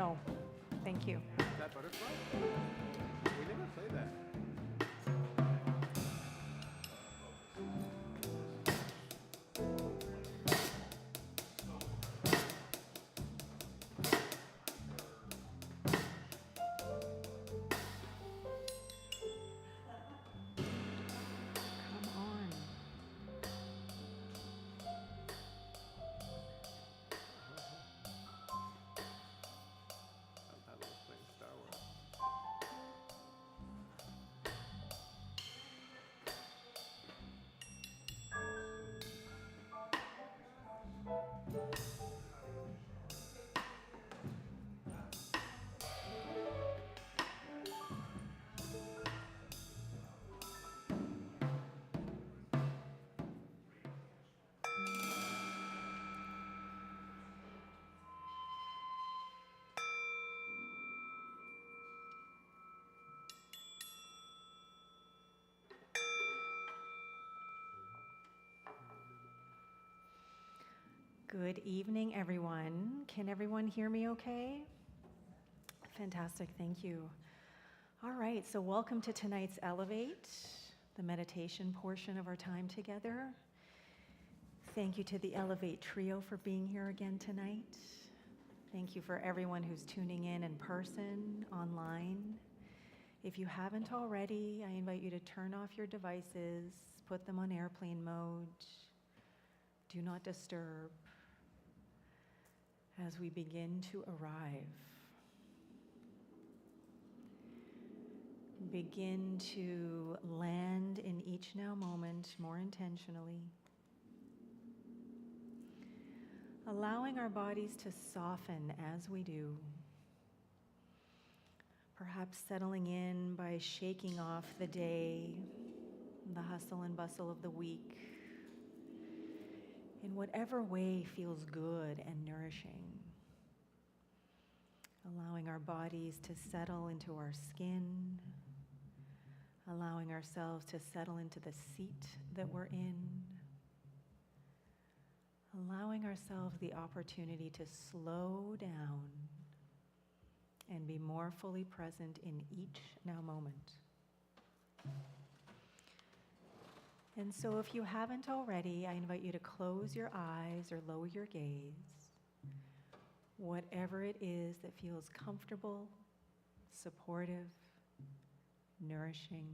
No, thank you. Is that butterfly? We never play that. Come on. I thought I was playing Star Wars. Good evening, everyone. Can everyone hear me okay? Fantastic, thank you. All right, so welcome to tonight's Elevate, the meditation portion of our time together. Thank you to the Elevate Trio for being here again tonight. Thank you for everyone who's tuning in person, online. If you haven't already, I invite you to turn off your devices, put them on airplane mode, do not disturb, as we begin to arrive. Begin to land in each now moment more intentionally. Allowing our bodies to soften as we do. Perhaps settling in by shaking off the day, the hustle and bustle of the week, in whatever way feels good and nourishing. Allowing our bodies to settle into our skin, allowing ourselves to settle into the seat that we're in, allowing ourselves the opportunity to slow down and be more fully present in each now moment. And so if you haven't already, I invite you to close your eyes or lower your gaze. Whatever it is that feels comfortable, supportive, nourishing.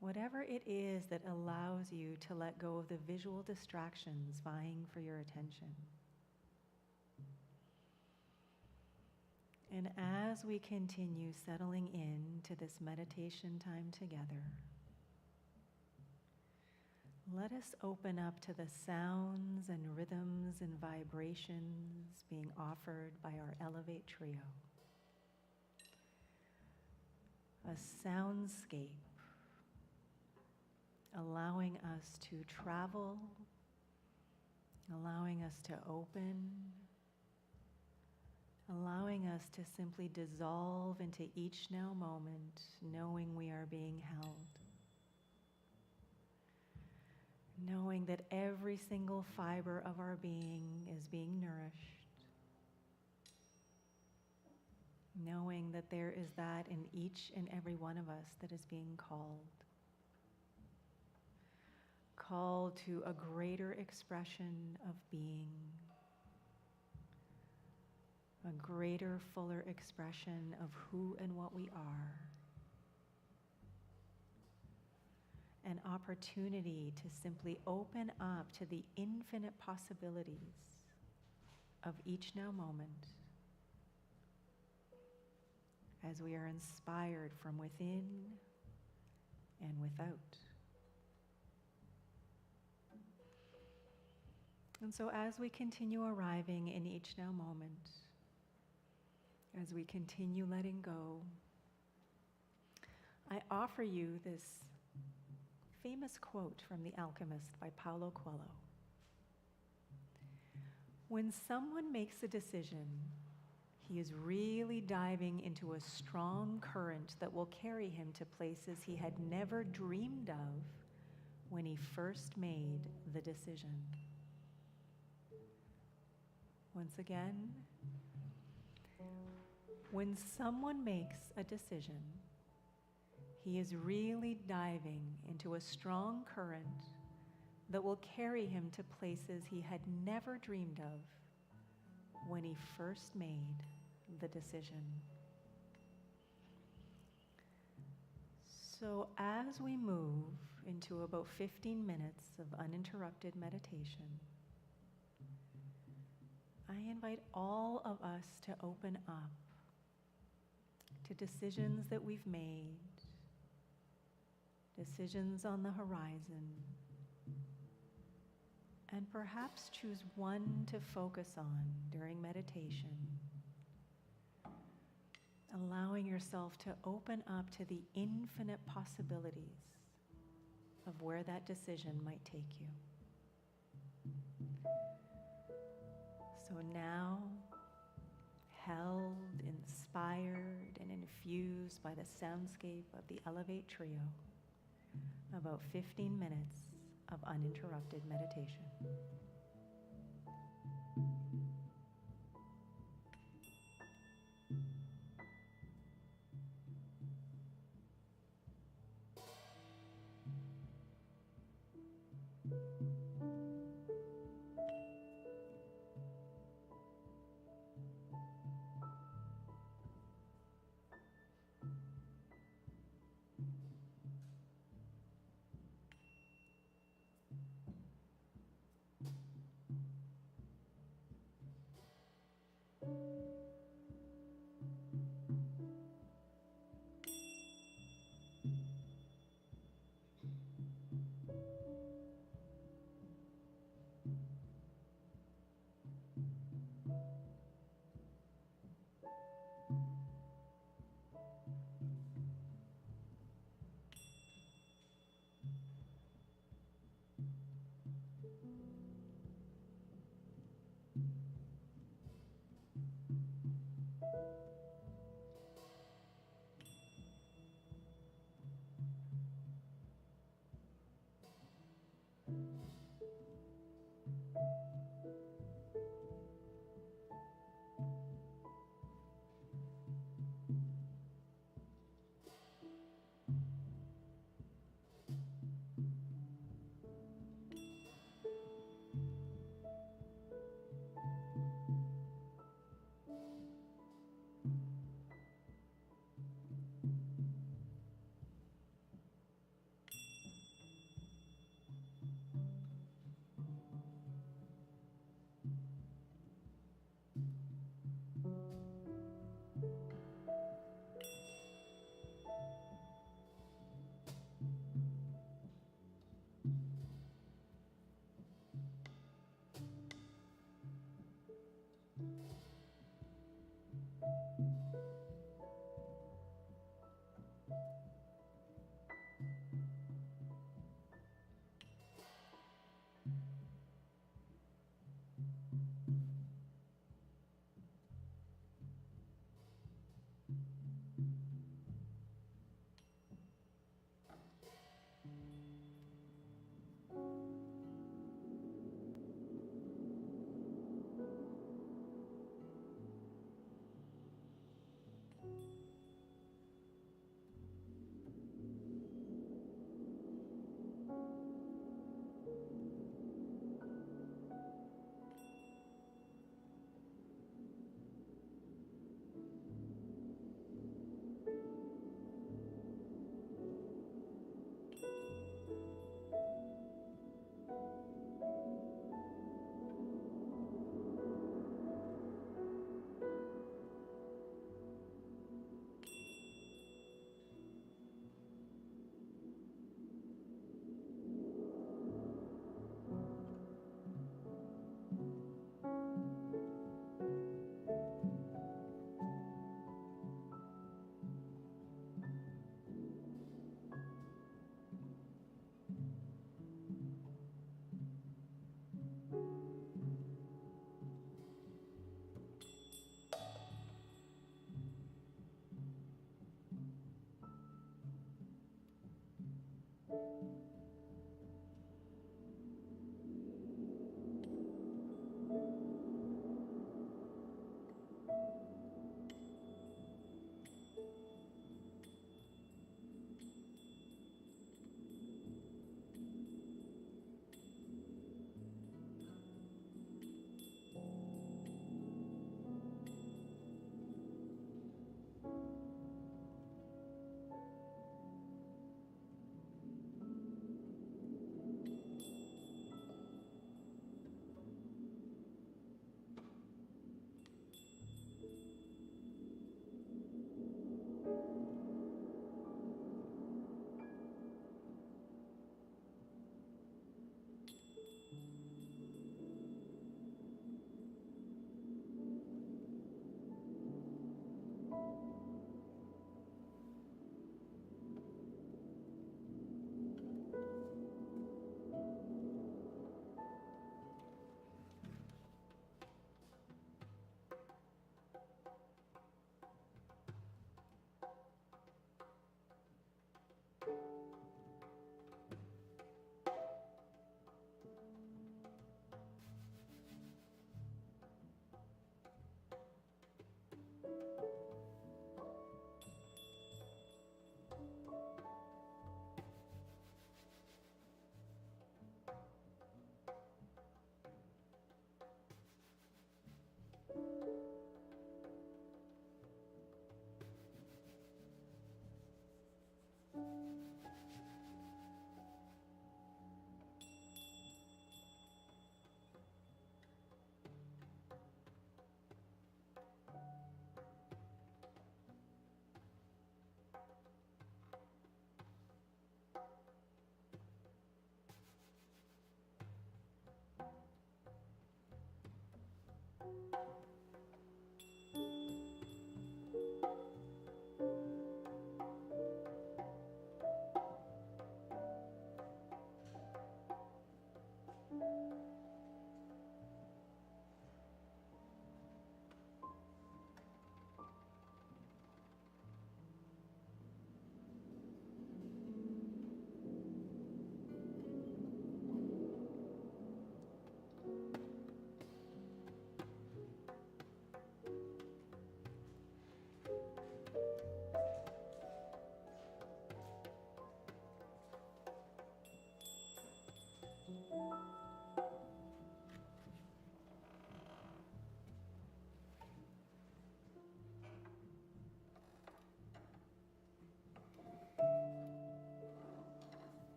Whatever it is that allows you to let go of the visual distractions vying for your attention. And as we continue settling into this meditation time together, let us open up to the sounds and rhythms and vibrations being offered by our Elevate Trio. A soundscape allowing us to travel, allowing us to open, allowing us to simply dissolve into each now moment, knowing we are being held. Knowing that every single fiber of our being is being nourished. Knowing that there is that in each and every one of us that is being called. Called to a greater expression of being. A greater, fuller expression of who and what we are. An opportunity to simply open up to the infinite possibilities of each now moment as we are inspired from within and without. And so as we continue arriving in each now moment, as we continue letting go, I offer you this famous quote from The Alchemist by Paulo Coelho. When someone makes a decision, he is really diving into a strong current that will carry him to places he had never dreamed of when he first made the decision. Once again, When someone makes a decision, he is really diving into a strong current that will carry him to places he had never dreamed of when he first made the decision. So as we move into about 15 minutes of uninterrupted meditation, I invite all of us to open up to decisions that we've made, decisions on the horizon, and perhaps choose one to focus on during meditation, allowing yourself to open up to the infinite possibilities of where that decision might take you. So now, held, inspired, and infused by the soundscape of the Elevate Trio, about 15 minutes of uninterrupted meditation.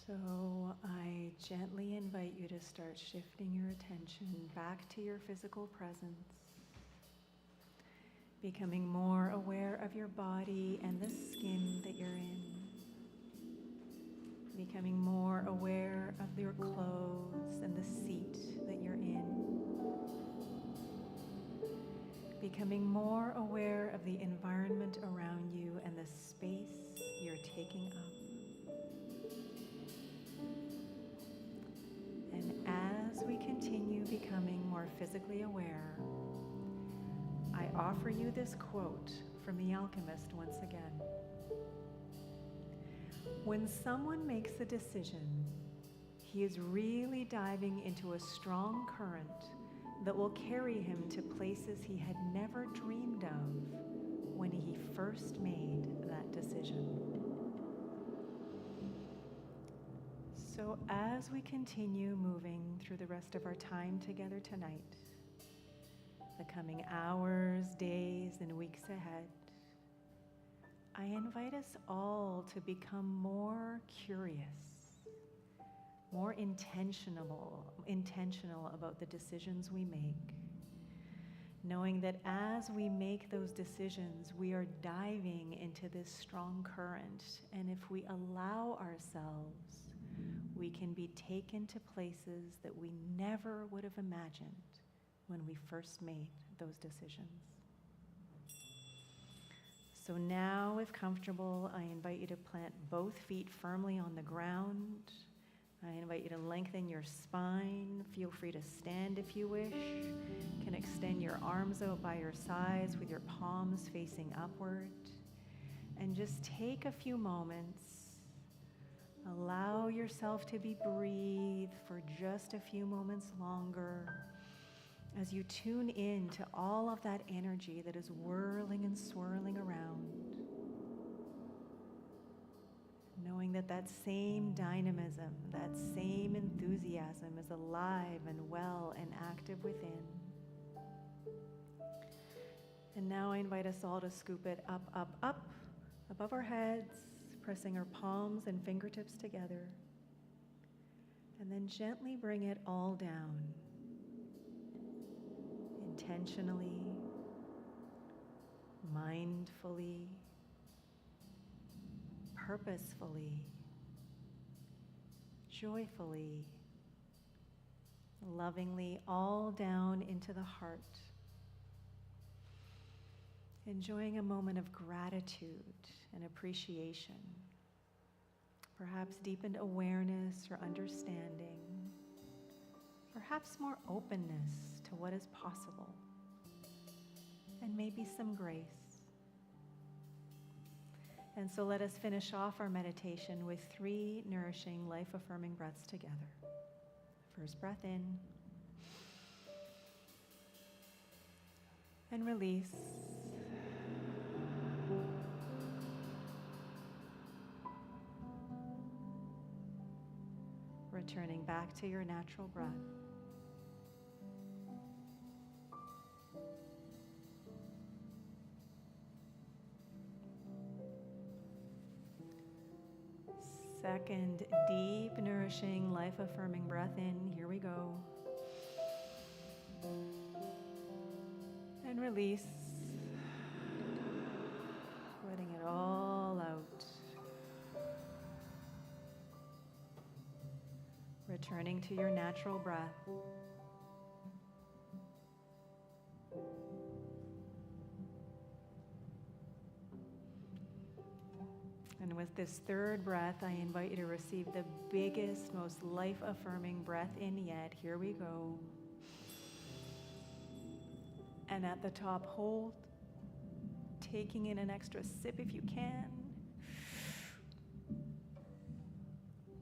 So I gently invite you to start shifting your attention back to your physical presence, becoming more aware of your body and the skin that you're in, becoming more aware of your clothes and the seat that you're in, becoming more aware of the environment around you and the space you're taking up. And as we continue becoming more physically aware, I offer you this quote from The Alchemist once again. When someone makes a decision, he is really diving into a strong current that will carry him to places he had never dreamed of when he first made that decision. So as we continue moving through the rest of our time together tonight, the coming hours, days, and weeks ahead, I invite us all to become more curious, more intentional about the decisions we make, knowing that as we make those decisions, we are diving into this strong current, and if we allow ourselves, we can be taken to places that we never would have imagined when we first made those decisions. So now, if comfortable, I invite you to plant both feet firmly on the ground. I invite you to lengthen your spine. Feel free to stand if you wish. You can extend your arms out by your sides with your palms facing upward. And just take a few moments. Allow yourself to be breathed for just a few moments longer as you tune in to all of that energy that is whirling and swirling around. Knowing that that same dynamism, that same enthusiasm is alive and well and active within. And now I invite us all to scoop it up, up, up, above our heads, pressing our palms and fingertips together. And then gently bring it all down. Intentionally, mindfully, purposefully, joyfully, lovingly, all down into the heart. Enjoying a moment of gratitude and appreciation, perhaps deepened awareness or understanding, perhaps more openness to what is possible, and maybe some grace. And so let us finish off our meditation with 3 nourishing, life-affirming breaths together. First breath in, and release. Returning back to your natural breath. Second deep, nourishing, life-affirming breath in. Here we go. And release. Letting it all out. Returning to your natural breath. And with this third breath, I invite you to receive the biggest, most life-affirming breath in yet. Here we go. And at the top, hold, taking in an extra sip if you can.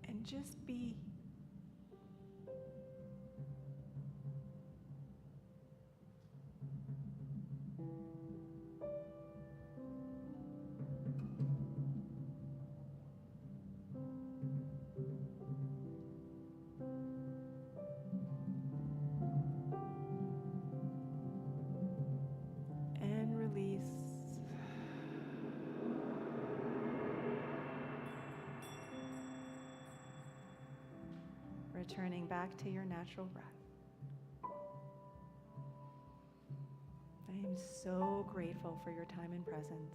And just be. returning back to your natural breath. I am so grateful for your time and presence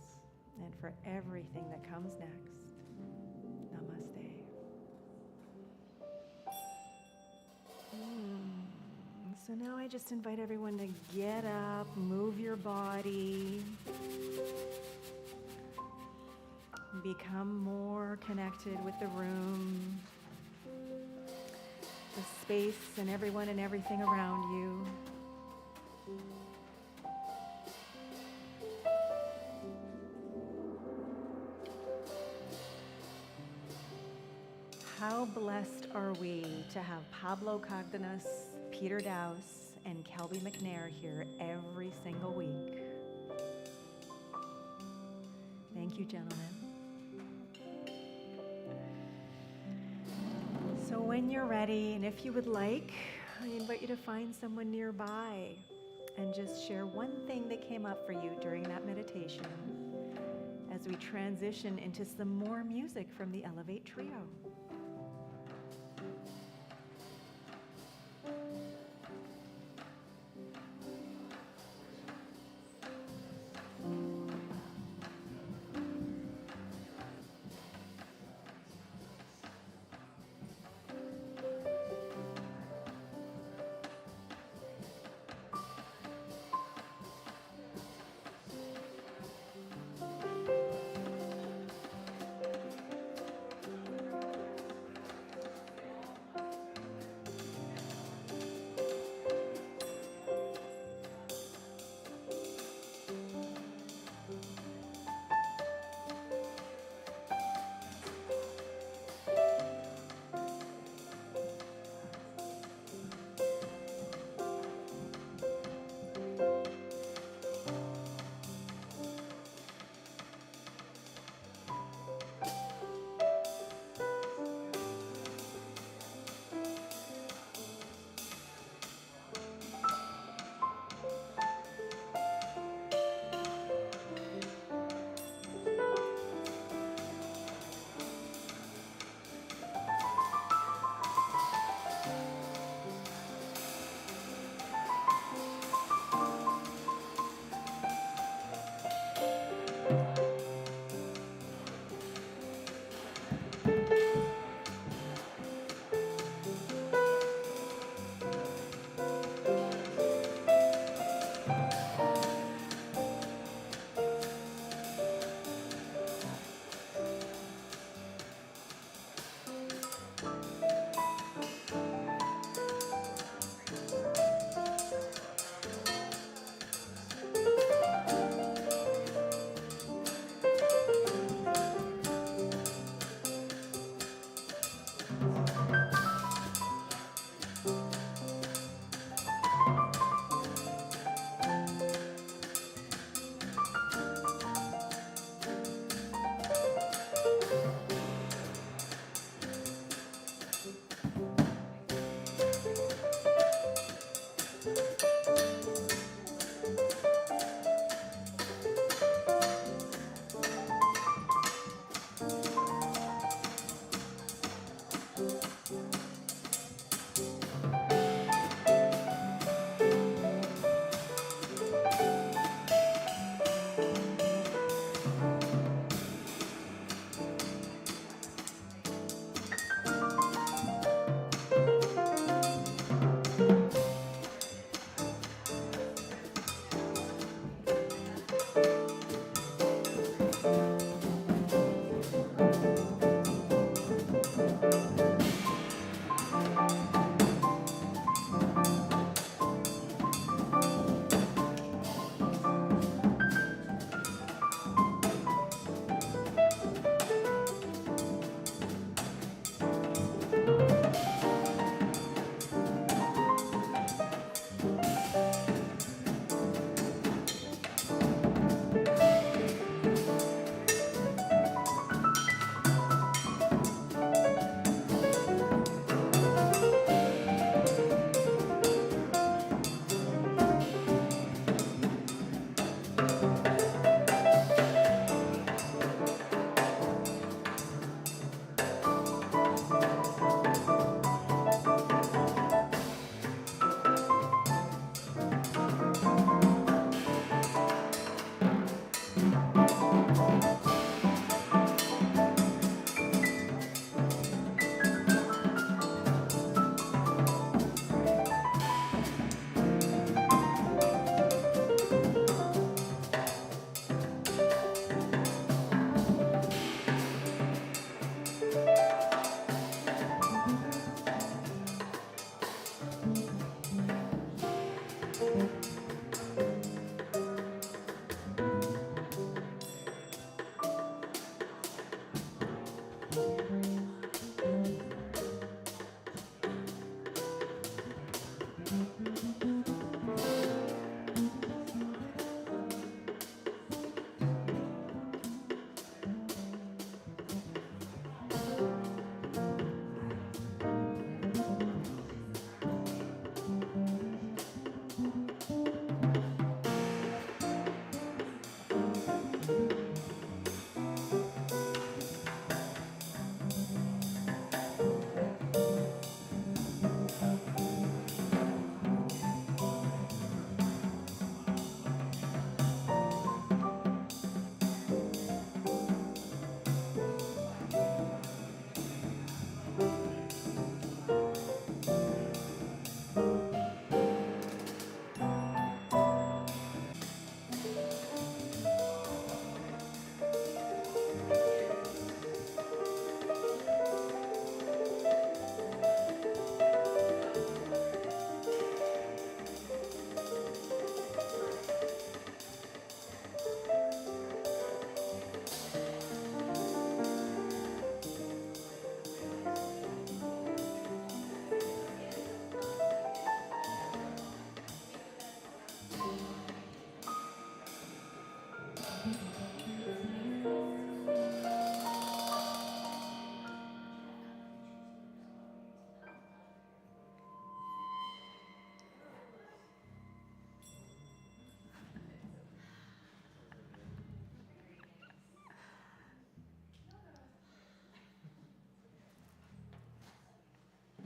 and for everything that comes next. Namaste. So now I just invite everyone to get up, move your body, become more connected with the room, the space and everyone and everything around you. How blessed are we to have Pablo Cogdanas, Peter Dowse, and Kelby MacNayr here every single week. Thank you, gentlemen. So when you're ready, and if you would like, I invite you to find someone nearby and just share one thing that came up for you during that meditation as we transition into some more music from the Elevate Trio.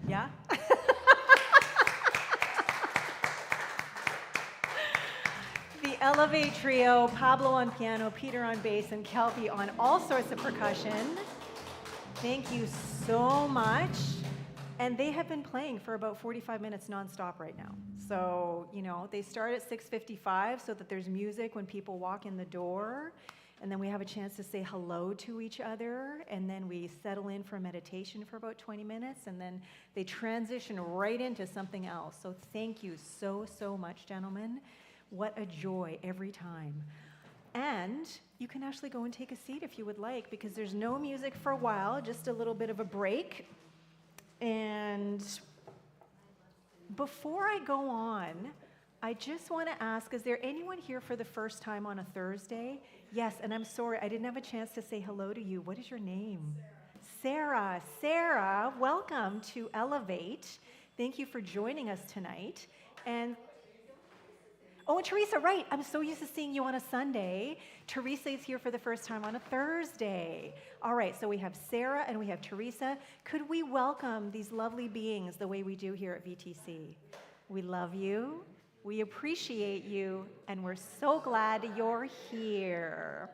Yeah? The Elevate Trio, Pablo on piano, Peter on bass, and Kelby on all sorts of percussion. Thank you so much. And they have been playing for about 45 minutes nonstop right now. So, they start at 6:55 so that there's music when people walk in the door. And then we have a chance to say hello to each other. And then we settle in for a meditation for about 20 minutes. And then they transition right into something else. So thank you so, so much, gentlemen. What a joy every time. And you can actually go and take a seat if you would like, because there's no music for a while, just a little bit of a break. And before I go on, I just want to ask, is there anyone here for the first time on a Thursday? Yes, and I'm sorry, I didn't have a chance to say hello to you. What is your name? Sarah. Sarah, welcome to Elevate. Thank you for joining us tonight. And Teresa, right. I'm so used to seeing you on a Sunday. Teresa is here for the first time on a Thursday. All right, so we have Sarah and we have Teresa. Could we welcome these lovely beings the way we do here at VTC? We love you, we appreciate you, and we're so glad you're here.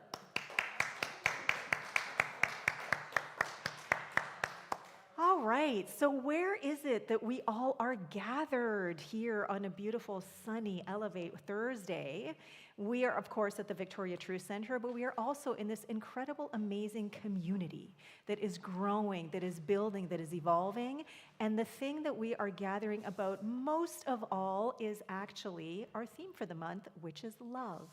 All right, so where is it that we all are gathered here on a beautiful, sunny Elevate Thursday? We are, of course, at the Victoria Truth Center, but we are also in this incredible, amazing community that is growing, that is building, that is evolving. And the thing that we are gathering about most of all is actually our theme for the month, which is love.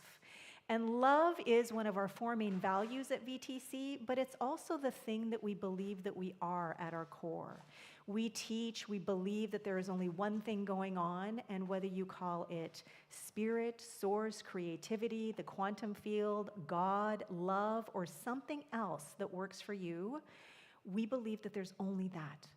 And love is one of our four main values at VTC, but it's also the thing that we believe that we are at our core. We teach, we believe that there is only one thing going on, and whether you call it spirit, source, creativity, the quantum field, God, love, or something else that works for you, we believe that there's only that.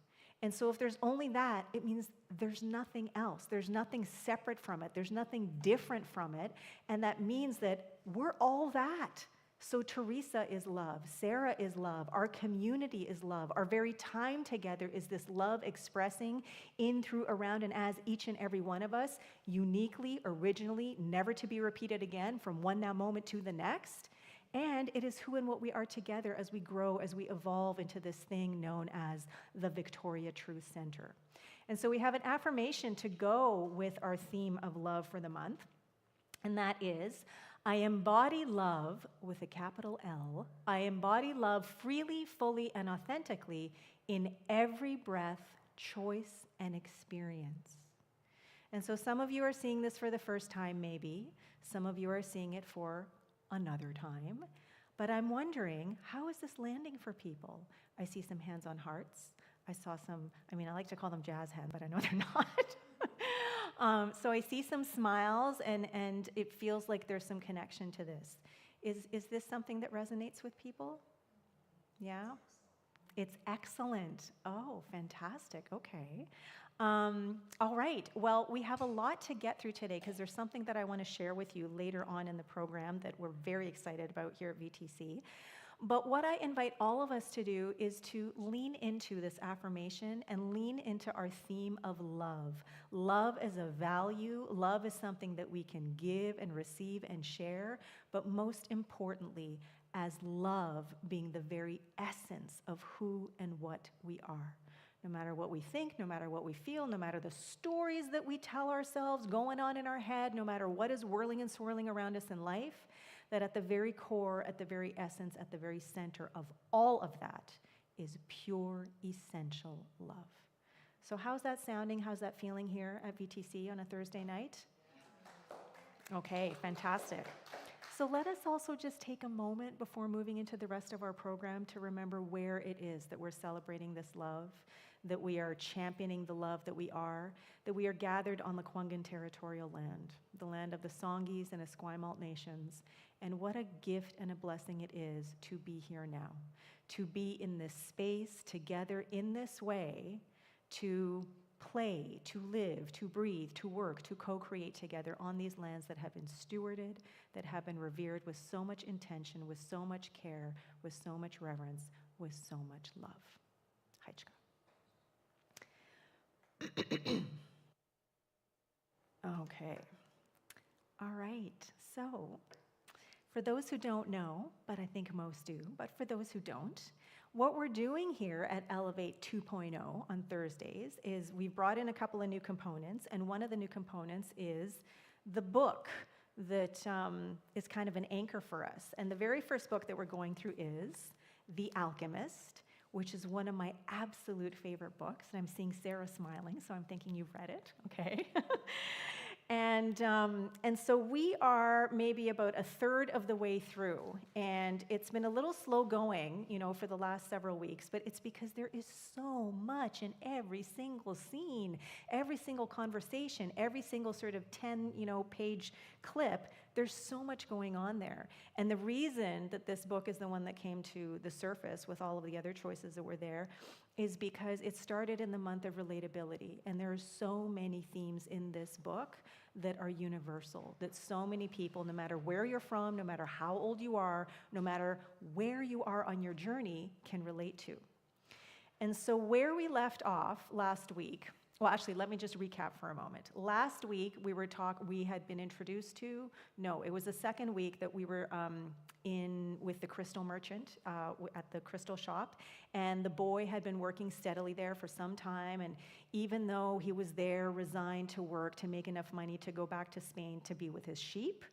And so if there's only that, it means there's nothing else. There's nothing separate from it. There's nothing different from it. And that means that we're all that. So Teresa is love. Sarah is love. Our community is love. Our very time together is this love expressing in, through, around, and as each and every one of us, uniquely, originally, never to be repeated again from one now moment to the next. And it is who and what we are together as we grow, as we evolve into this thing known as the Victoria Truth Center. And so we have an affirmation to go with our theme of love for the month, and that is, I embody love with a capital L. I embody love freely, fully, and authentically in every breath, choice, and experience. And so some of you are seeing this for the first time, maybe. Some of you are seeing it for another time. But I'm wondering, how is this landing for people? I see some hands on hearts. I saw some, I like to call them jazz hands, but I know they're not. So I see some smiles, and it feels like there's some connection to this. Is this something that resonates with people? Yeah? It's excellent. Oh, fantastic. Okay. All right. Well, we have a lot to get through today because there's something that I want to share with you later on in the program that we're very excited about here at VTC. But what I invite all of us to do is to lean into this affirmation and lean into our theme of love. Love as a value. Love is something that we can give and receive and share, but most importantly, as love being the very essence of who and what we are. No matter what we think, no matter what we feel, no matter the stories that we tell ourselves going on in our head, no matter what is whirling and swirling around us in life, that at the very core, at the very essence, at the very center of all of that is pure, essential love. So how's that sounding? How's that feeling here at VTC on a Thursday night? Okay, fantastic. So let us also just take a moment before moving into the rest of our program to remember where it is that we're celebrating this love, that we are championing the love that we are gathered on the Kwanghan territorial land, the land of the Songhees and Esquimalt nations. And what a gift and a blessing it is to be here now, to be in this space together in this way, to play, to live, to breathe, to work, to co-create together on these lands that have been stewarded, that have been revered with so much intention, with so much care, with so much reverence, with so much love. Haichka. Okay. All right. So, for those who don't know, but I think most do, but for those who don't, what we're doing here at Elevate 2.0 on Thursdays is we've brought in a couple of new components, and one of the new components is the book that is kind of an anchor for us. And the very first book that we're going through is The Alchemist, which is one of my absolute favorite books. And I'm seeing Sarah smiling, so I'm thinking you've read it, okay? And so we are maybe about a third of the way through, and it's been a little slow going, for the last several weeks, but it's because there is so much in every single scene, every single conversation, every single sort of 10, page clip. There's so much going on there. And the reason that this book is the one that came to the surface with all of the other choices that were there is because it started in the month of relatability. And there are so many themes in this book that are universal, that so many people, no matter where you're from, no matter how old you are, no matter where you are on your journey, can relate to. And so where we left off last week, well, actually, let me just recap for a moment. Last week, we had been introduced to, it was the second week that we were in with the crystal merchant at the crystal shop, and the boy had been working steadily there for some time, and even though he was there resigned to work to make enough money to go back to Spain to be with his sheep,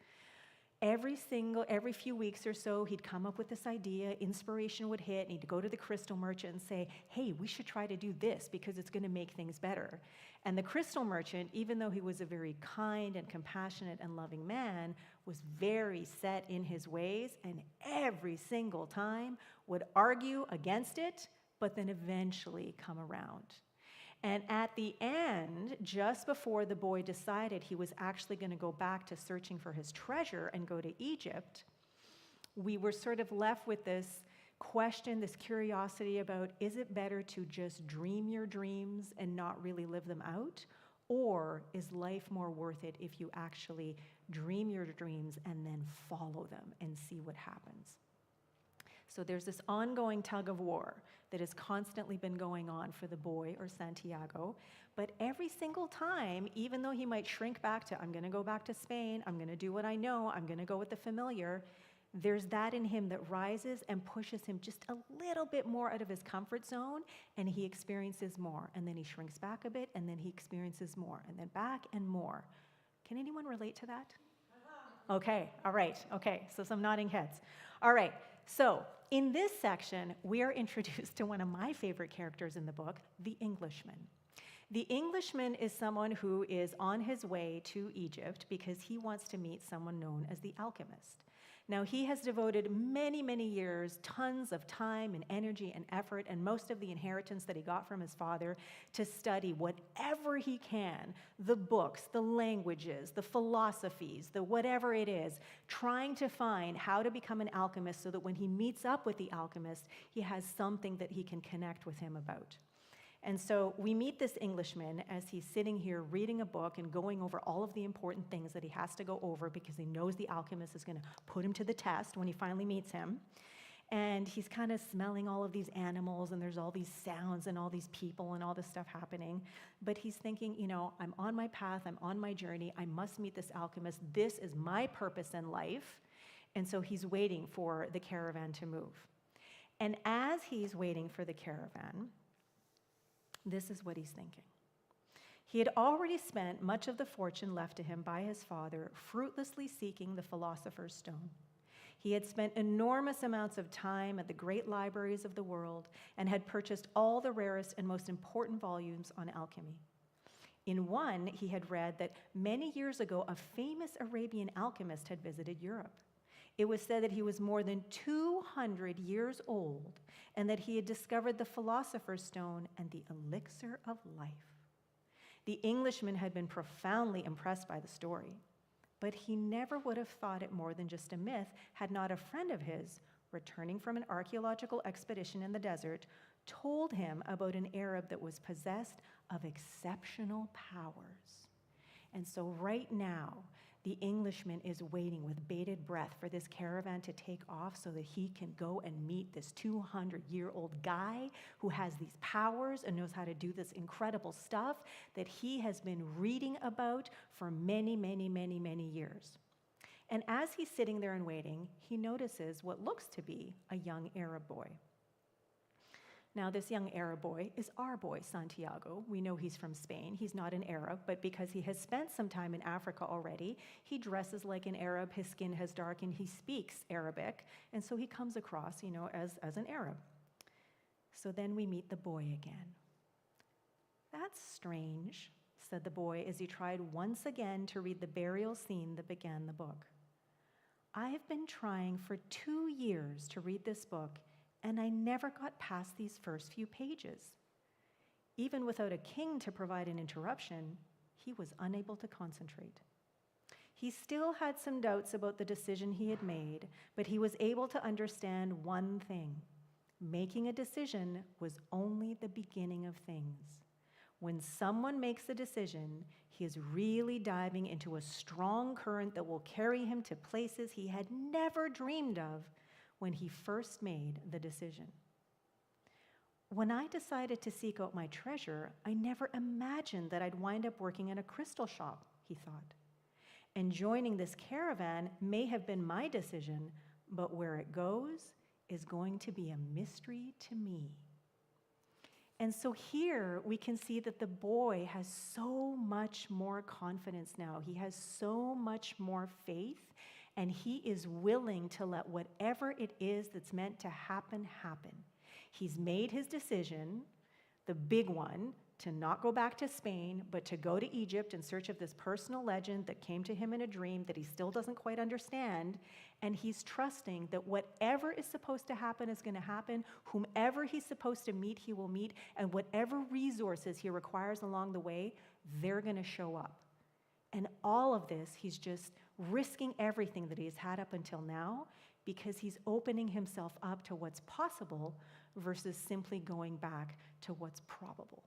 every few weeks or so, he'd come up with this idea, inspiration would hit, and he'd go to the crystal merchant and say, hey, we should try to do this because it's going to make things better. And the crystal merchant, even though he was a very kind and compassionate and loving man, was very set in his ways, and every single time would argue against it, but then eventually come around. And at the end, just before the boy decided he was actually going to go back to searching for his treasure and go to Egypt, we were sort of left with this question, this curiosity about, is it better to just dream your dreams and not really live them out? Or is life more worth it if you actually dream your dreams and then follow them and see what happens? So there's this ongoing tug of war that has constantly been going on for the boy, or Santiago. But every single time, even though he might shrink back to, I'm going to go back to Spain, I'm going to do what I know, I'm going to go with the familiar, there's that in him that rises and pushes him just a little bit more out of his comfort zone, and he experiences more. And then he shrinks back a bit, and then he experiences more, and then back and more. Can anyone relate to that? Okay, all right, okay, so some nodding heads. All right, so in this section, we are introduced to one of my favorite characters in the book, the Englishman. The Englishman is someone who is on his way to Egypt because he wants to meet someone known as the alchemist. Now, he has devoted many, many years, tons of time and energy and effort, and most of the inheritance that he got from his father to study whatever he can, the books, the languages, the philosophies, the whatever it is, trying to find how to become an alchemist so that when he meets up with the alchemist, he has something that he can connect with him about. And so we meet this Englishman as he's sitting here reading a book and going over all of the important things that he has to go over because he knows the alchemist is going to put him to the test when he finally meets him. And he's kind of smelling all of these animals, and there's all these sounds and all these people and all this stuff happening. But he's thinking, I'm on my path, I'm on my journey, I must meet this alchemist. This is my purpose in life. And so he's waiting for the caravan to move. And as he's waiting for the caravan, this is what he's thinking. He had already spent much of the fortune left to him by his father fruitlessly seeking the philosopher's stone. He had spent enormous amounts of time at the great libraries of the world and had purchased all the rarest and most important volumes on alchemy. In one, he had read that many years ago, a famous Arabian alchemist had visited Europe. It was said that he was more than 200 years old and that he had discovered the philosopher's stone and the elixir of life. The Englishman had been profoundly impressed by the story, but he never would have thought it more than just a myth had not a friend of his, returning from an archaeological expedition in the desert, told him about an Arab that was possessed of exceptional powers. And so right now, the Englishman is waiting with bated breath for this caravan to take off so that he can go and meet this 200-year-old guy who has these powers and knows how to do this incredible stuff that he has been reading about for many, many, many, many years. And as he's sitting there and waiting, he notices what looks to be a young Arab boy. Now, this young Arab boy is our boy, Santiago. We know he's from Spain. He's not an Arab, but because he has spent some time in Africa already, he dresses like an Arab, his skin has darkened, he speaks Arabic, and so he comes across, as an Arab. So then we meet the boy again. "That's strange," said the boy as he tried once again to read the burial scene that began the book. "I have been trying for 2 years to read this book, and I never got past these first few pages. Even without a king to provide an interruption, he was unable to concentrate. He still had some doubts about the decision he had made, but he was able to understand one thing. Making a decision was only the beginning of things. When someone makes a decision, he is really diving into a strong current that will carry him to places he had never dreamed of when he first made the decision. When I decided to seek out my treasure, I never imagined that I'd wind up working in a crystal shop," he thought. "And joining this caravan may have been my decision, but where it goes is going to be a mystery to me." And so here we can see that the boy has so much more confidence now. He has so much more faith, and he is willing to let whatever it is that's meant to happen, happen. He's made his decision, the big one, to not go back to Spain, but to go to Egypt in search of this personal legend that came to him in a dream that he still doesn't quite understand. And he's trusting that whatever is supposed to happen is going to happen, whomever he's supposed to meet, he will meet, and whatever resources he requires along the way, they're going to show up. And all of this, he's just risking everything that he's had up until now because he's opening himself up to what's possible versus simply going back to what's probable.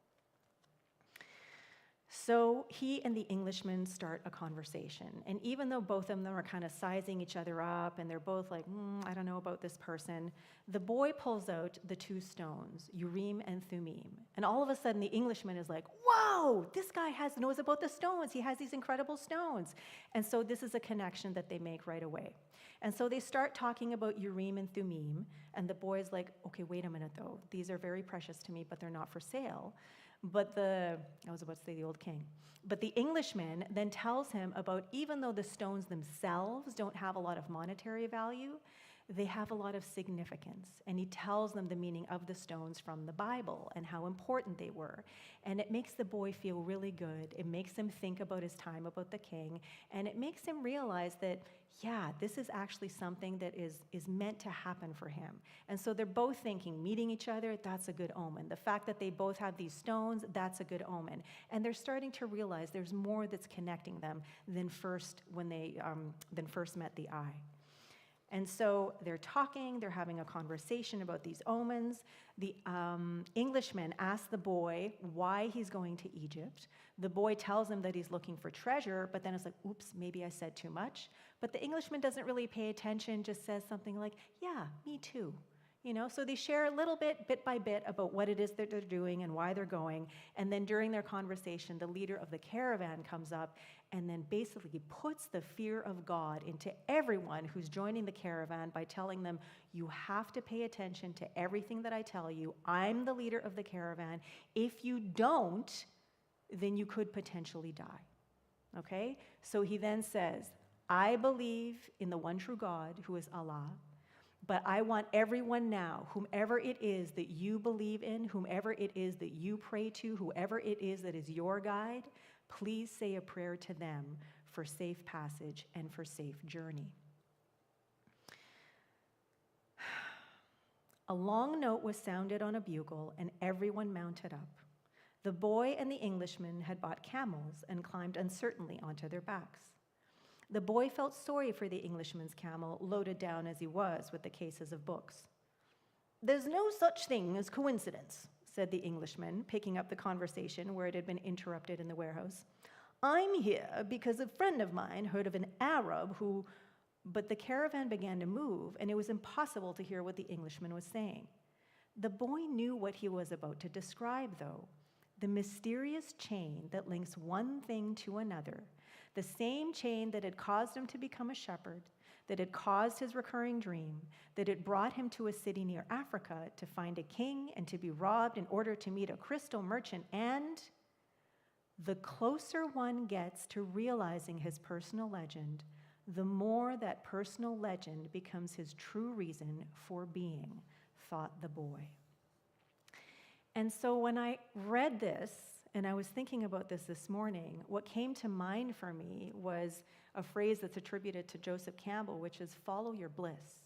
So he and the Englishman start a conversation. And even though both of them are kind of sizing each other up and they're both like, I don't know about this person, the boy pulls out the 2 stones, Urim and Thummim. And all of a sudden the Englishman is like, whoa, this guy knows about the stones. He has these incredible stones. And so this is a connection that they make right away. And so they start talking about Urim and Thummim. And the boy's like, okay, wait a minute though. These are very precious to me, but they're not for sale. But I was about to say the old king. But the Englishman then tells him about, even though the stones themselves don't have a lot of monetary value, they have a lot of significance. And he tells them the meaning of the stones from the Bible and how important they were. And it makes the boy feel really good. It makes him think about his time about the king. And it makes him realize that, yeah, this is actually something that is meant to happen for him. And so they're both thinking, meeting each other, that's a good omen. The fact that they both have these stones, that's a good omen. And they're starting to realize there's more that's connecting them than first met the eye. And so they're talking, they're having a conversation about these omens. The Englishman asks the boy why he's going to Egypt. The boy tells him that he's looking for treasure, but then it's like, oops, maybe I said too much. But the Englishman doesn't really pay attention, just says something like, yeah, me too. So they share a little bit by bit, about what it is that they're doing and why they're going. And then during their conversation, the leader of the caravan comes up and then basically puts the fear of God into everyone who's joining the caravan by telling them, you have to pay attention to everything that I tell you. I'm the leader of the caravan. If you don't, then you could potentially die. Okay? So he then says, I believe in the one true God, who is Allah. But I want everyone now, whomever it is that you believe in, whomever it is that you pray to, whoever it is that is your guide, please say a prayer to them for safe passage and for safe journey. A long note was sounded on a bugle, and everyone mounted up. The boy and the Englishman had bought camels and climbed uncertainly onto their backs. The boy felt sorry for the Englishman's camel, loaded down as he was with the cases of books. There's no such thing as coincidence, said the Englishman, picking up the conversation where it had been interrupted in the warehouse. I'm here because a friend of mine heard of an Arab who... But the caravan began to move, and it was impossible to hear what the Englishman was saying. The boy knew what he was about to describe, though. The mysterious chain that links one thing to another, the same chain that had caused him to become a shepherd, that had caused his recurring dream, that had brought him to a city near Africa to find a king and to be robbed in order to meet a crystal merchant. And the closer one gets to realizing his personal legend, the more that personal legend becomes his true reason for being, thought the boy. And so when I read this, and I was thinking about this morning, what came to mind for me was a phrase that's attributed to Joseph Campbell, which is follow your bliss.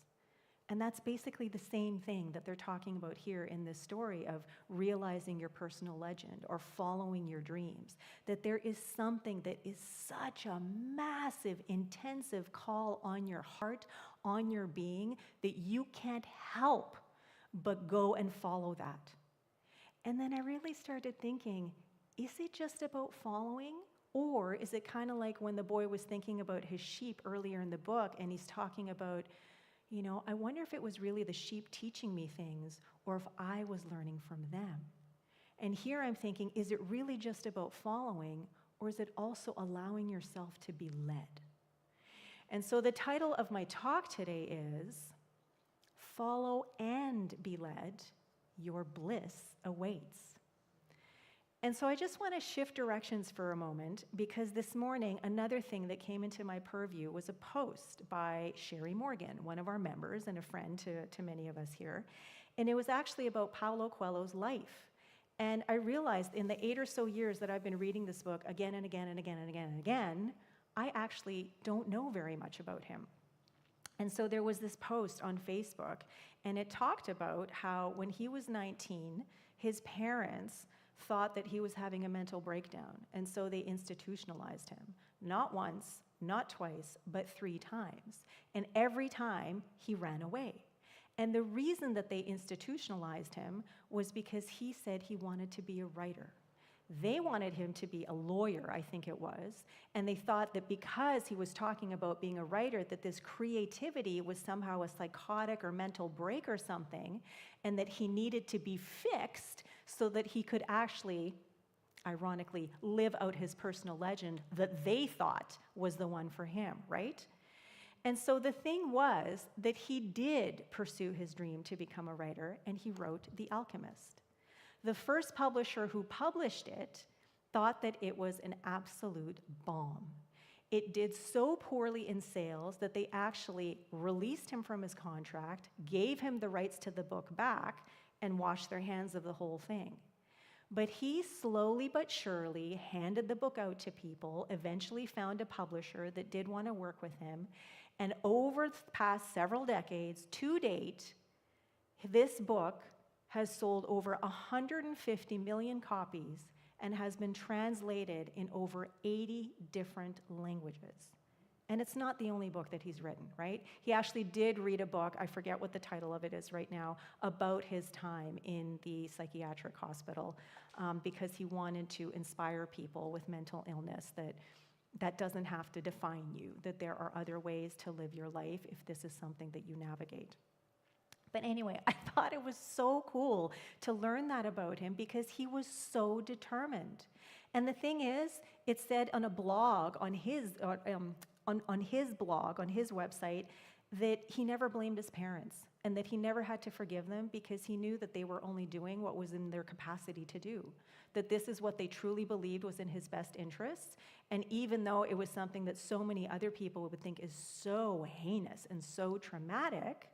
And that's basically the same thing that they're talking about here in this story of realizing your personal legend or following your dreams. That there is something that is such a massive, intensive call on your heart, on your being, that you can't help but go and follow that. And then I really started thinking, is it just about following? Or is it kind of like when the boy was thinking about his sheep earlier in the book, and he's talking about, I wonder if it was really the sheep teaching me things, or if I was learning from them. And here I'm thinking, is it really just about following, or is it also allowing yourself to be led? And so the title of my talk today is, Follow and Be Led, Your Bliss Awaits. And so I just want to shift directions for a moment, because this morning, another thing that came into my purview was a post by Sherry Morgan, one of our members and a friend to many of us here. And it was actually about Paulo Coelho's life. And I realized in the 8 or so years that I've been reading this book again and again and again and again and again, I actually don't know very much about him. And so there was this post on Facebook, and it talked about how when he was 19, his parents thought that he was having a mental breakdown, and so they institutionalized him. Not once, not twice, but 3 times. And every time, he ran away. And the reason that they institutionalized him was because he said he wanted to be a writer. They wanted him to be a lawyer, I think it was, and they thought that because he was talking about being a writer, that this creativity was somehow a psychotic or mental break or something, and that he needed to be fixed so that he could actually, ironically, live out his personal legend that they thought was the one for him, right? And so the thing was that he did pursue his dream to become a writer, and he wrote The Alchemist. The first publisher who published it thought that it was an absolute bomb. it did so poorly in sales that they actually released him from his contract, gave him the rights to the book back, and washed their hands of the whole thing. But he slowly but surely handed the book out to people, eventually found a publisher that did want to work with him, and over the past several decades, to date, this book has sold over 150 million copies and has been translated in over 80 different languages. And it's not the only book that he's written, right? He actually did read a book, I forget what the title of it is right now, about his time in the psychiatric hospital, because he wanted to inspire people with mental illness that doesn't have to define you, that there are other ways to live your life if this is something that you navigate. But anyway, I thought it was so cool to learn that about him because he was so determined. And the thing is, it said on a blog, on his blog, on his website, that he never blamed his parents and that he never had to forgive them because he knew that they were only doing what was in their capacity to do, that this is what they truly believed was in his best interests. And even though it was something that so many other people would think is so heinous and so traumatic,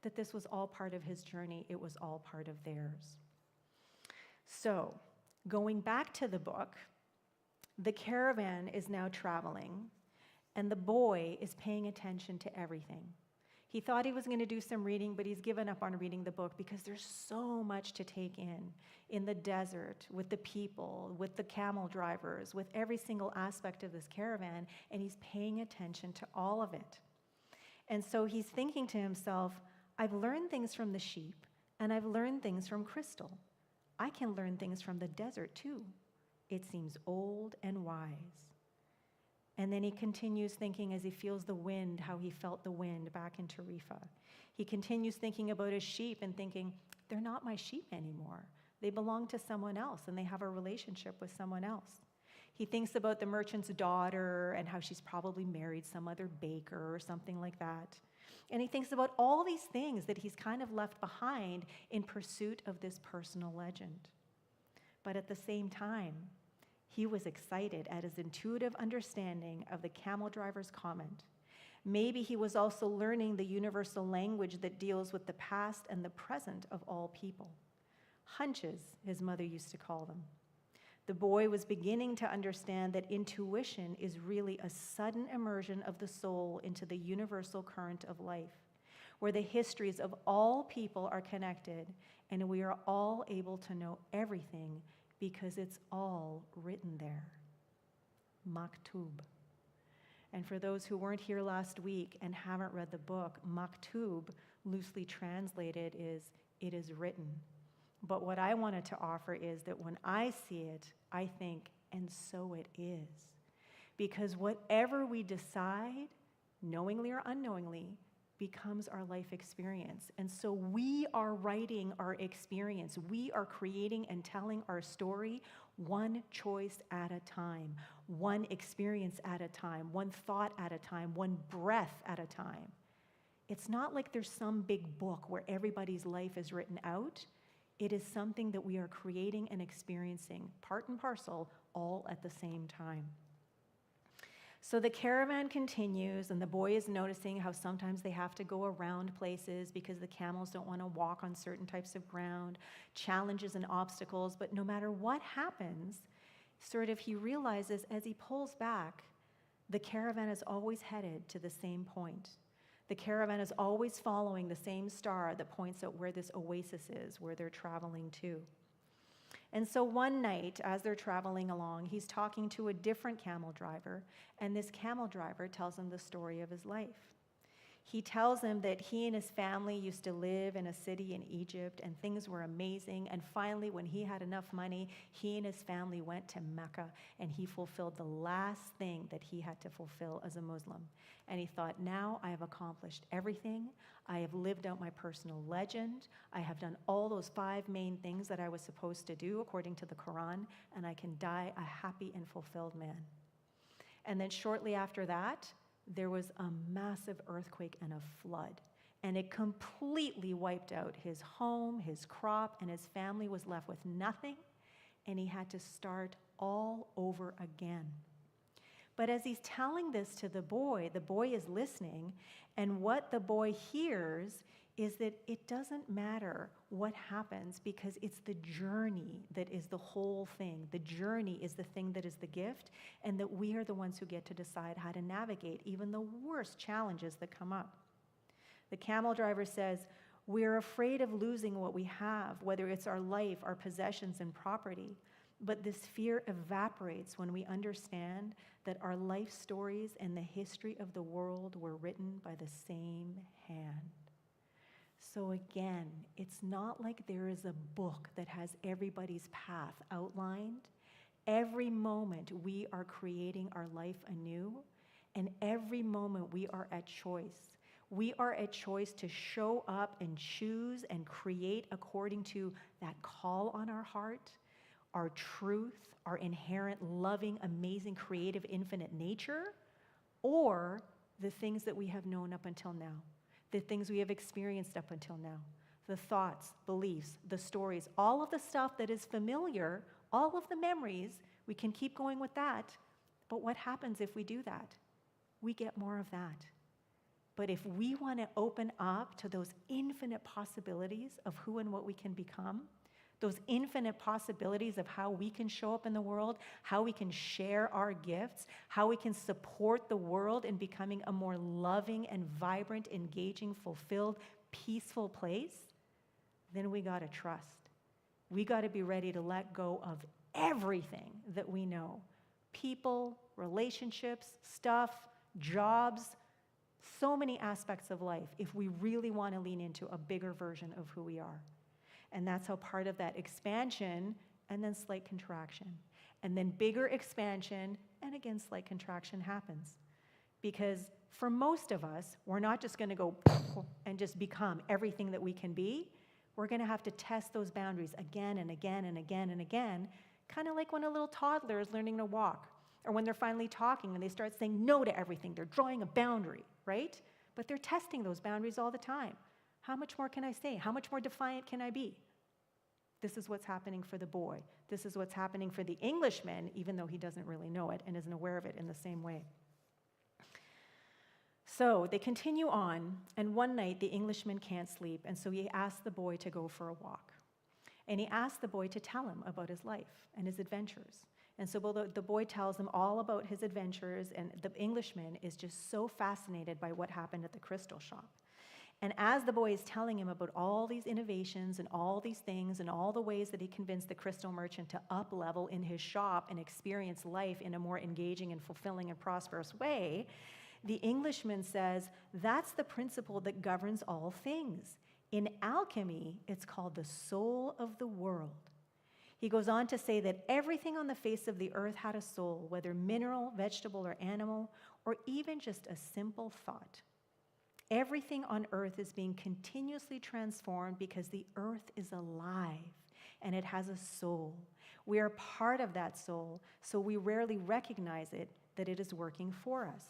that this was all part of his journey, it was all part of theirs. So, going back to the book, the caravan is now traveling, and the boy is paying attention to everything. He thought he was going to do some reading, but he's given up on reading the book because there's so much to take in the desert, with the people, with the camel drivers, with every single aspect of this caravan, and he's paying attention to all of it. And so he's thinking to himself, I've learned things from the sheep, and I've learned things from Crystal. I can learn things from the desert too. It seems old and wise. And then he continues thinking as he feels the wind, how he felt the wind back in Tarifa. He continues thinking about his sheep and thinking, they're not my sheep anymore. They belong to someone else, and they have a relationship with someone else. He thinks about the merchant's daughter and how she's probably married some other baker or something like that. And he thinks about all these things that he's kind of left behind in pursuit of this personal legend. But at the same time, he was excited at his intuitive understanding of the camel driver's comment. Maybe he was also learning the universal language that deals with the past and the present of all people. Hunches, his mother used to call them. The boy was beginning to understand that intuition is really a sudden immersion of the soul into the universal current of life, where the histories of all people are connected, and we are all able to know everything because it's all written there. Maktub. And for those who weren't here last week and haven't read the book, Maktub, loosely translated, is it is written. But what I wanted to offer is that when I see it, I think, and so it is. Because whatever we decide, knowingly or unknowingly, becomes our life experience. And so we are writing our experience. We are creating and telling our story one choice at a time, one experience at a time, one thought at a time, one breath at a time. It's not like there's some big book where everybody's life is written out. It is something that we are creating and experiencing, part and parcel, all at the same time. So the caravan continues, and the boy is noticing how sometimes they have to go around places because the camels don't want to walk on certain types of ground, challenges and obstacles, but no matter what happens, he realizes as he pulls back, the caravan is always headed to the same point. The caravan is always following the same star that points out where this oasis is, where they're traveling to. And so one night, as they're traveling along, he's talking to a different camel driver, and this camel driver tells him the story of his life. He tells him that he and his family used to live in a city in Egypt, and things were amazing. And finally, when he had enough money, he and his family went to Mecca, and he fulfilled the last thing that he had to fulfill as a Muslim. And he thought, now I have accomplished everything. I have lived out my personal legend. I have done all those 5 main things that I was supposed to do according to the Quran, and I can die a happy and fulfilled man. And then shortly after that, there was a massive earthquake and a flood, and it completely wiped out his home, his crop, and his family was left with nothing, and he had to start all over again. But as he's telling this to the boy is listening, and what the boy hears is that it doesn't matter what happens because it's the journey that is the whole thing. The journey is the thing that is the gift, and that we are the ones who get to decide how to navigate even the worst challenges that come up. The camel driver says, we're afraid of losing what we have, whether it's our life, our possessions, and property. But this fear evaporates when we understand that our life stories and the history of the world were written by the same hand. So again, it's not like there is a book that has everybody's path outlined. Every moment we are creating our life anew, and every moment we are at choice. We are at choice to show up and choose and create according to that call on our heart, our truth, our inherent, loving, amazing, creative, infinite nature, or the things that we have known up until now, the things we have experienced up until now, the thoughts, beliefs, the stories, all of the stuff that is familiar, all of the memories, we can keep going with that. But what happens if we do that? We get more of that. But if we want to open up to those infinite possibilities of who and what we can become, those infinite possibilities of how we can show up in the world, how we can share our gifts, how we can support the world in becoming a more loving and vibrant, engaging, fulfilled, peaceful place, then we got to trust. We got to be ready to let go of everything that we know. People, relationships, stuff, jobs, so many aspects of life if we really want to lean into a bigger version of who we are. And that's how part of that expansion and then slight contraction. And then bigger expansion and again slight contraction happens. Because for most of us, we're not just going to go and just become everything that we can be. We're going to have to test those boundaries again and again and again and again, kind of like when a little toddler is learning to walk, or when they're finally talking and they start saying no to everything. They're drawing a boundary, right? But they're testing those boundaries all the time. How much more can I say? How much more defiant can I be? This is what's happening for the boy. This is what's happening for the Englishman, even though he doesn't really know it and isn't aware of it in the same way. So they continue on, and one night the Englishman can't sleep, and so he asks the boy to go for a walk. And he asks the boy to tell him about his life and his adventures. And so the boy tells him all about his adventures, and the Englishman is just so fascinated by what happened at the crystal shop. And as the boy is telling him about all these innovations and all these things and all the ways that he convinced the crystal merchant to up-level in his shop and experience life in a more engaging and fulfilling and prosperous way, the Englishman says, that's the principle that governs all things. In alchemy, it's called the soul of the world. He goes on to say that everything on the face of the earth had a soul, whether mineral, vegetable, or animal, or even just a simple thought. Everything on earth is being continuously transformed because the earth is alive and it has a soul. We are part of that soul, so we rarely recognize it, that it is working for us.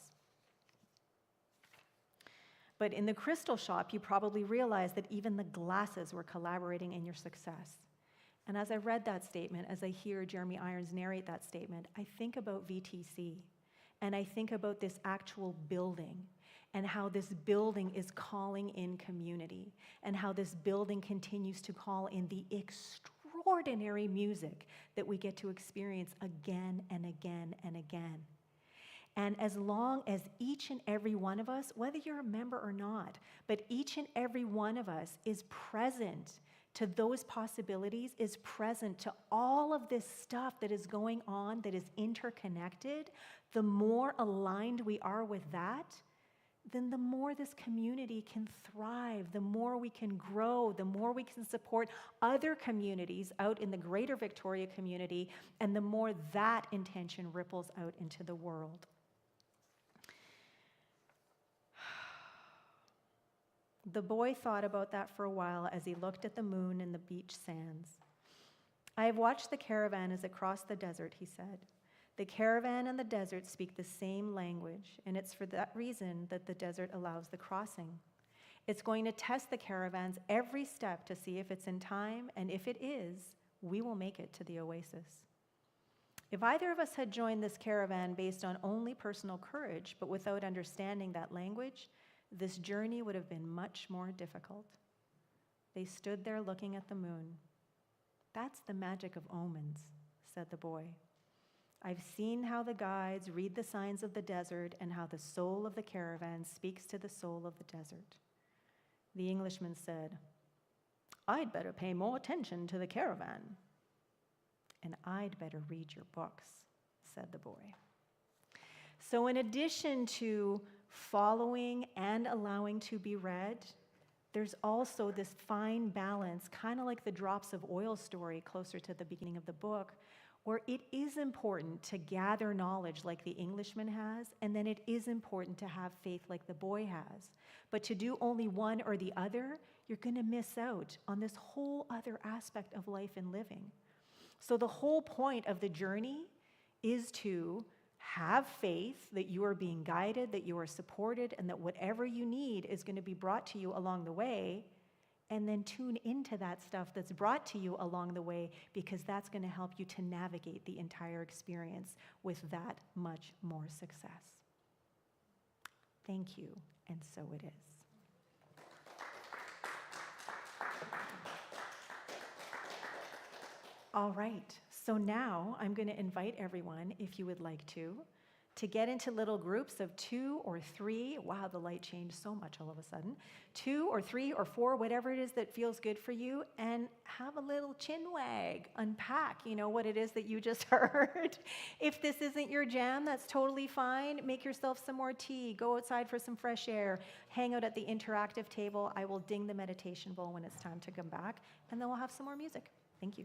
But in the crystal shop, you probably realize that even the glasses were collaborating in your success. And as I read that statement, as I hear Jeremy Irons narrate that statement, I think about VTC, and I think about this actual building, and how this building is calling in community, and how this building continues to call in the extraordinary music that we get to experience again and again and again. And as long as each and every one of us, whether you're a member or not, but each and every one of us is present to those possibilities, is present to all of this stuff that is going on, that is interconnected, the more aligned we are with that, then the more this community can thrive, the more we can grow, the more we can support other communities out in the greater Victoria community, and the more that intention ripples out into the world. The boy thought about that for a while as he looked at the moon and the beach sands. I have watched the caravan as it crossed the desert, he said. The caravan and the desert speak the same language, and it's for that reason that the desert allows the crossing. It's going to test the caravans every step to see if it's in time, and if it is, we will make it to the oasis. If either of us had joined this caravan based on only personal courage, but without understanding that language, this journey would have been much more difficult. They stood there looking at the moon. That's the magic of omens, said the boy. I've seen how the guides read the signs of the desert and how the soul of the caravan speaks to the soul of the desert. The Englishman said, I'd better pay more attention to the caravan. And I'd better read your books, said the boy. So in addition to following and allowing to be read, there's also this fine balance, kind of like the drops of oil story closer to the beginning of the book, where it is important to gather knowledge like the Englishman has, and then it is important to have faith like the boy has. But to do only one or the other, you're going to miss out on this whole other aspect of life and living. So the whole point of the journey is to have faith that you are being guided, that you are supported, and that whatever you need is going to be brought to you along the way, and then tune into that stuff that's brought to you along the way, because that's going to help you to navigate the entire experience with that much more success. Thank you, and so it is. All right, so now I'm going to invite everyone, if you would like to get into little groups of 2 or 3. Wow, the light changed so much all of a sudden. 2 or 3 or 4, whatever it is that feels good for you, and have a little chin wag, unpack, what it is that you just heard. If this isn't your jam, that's totally fine. Make yourself some more tea, go outside for some fresh air, hang out at the interactive table. I will ding the meditation bowl when it's time to come back, and then we'll have some more music. Thank you.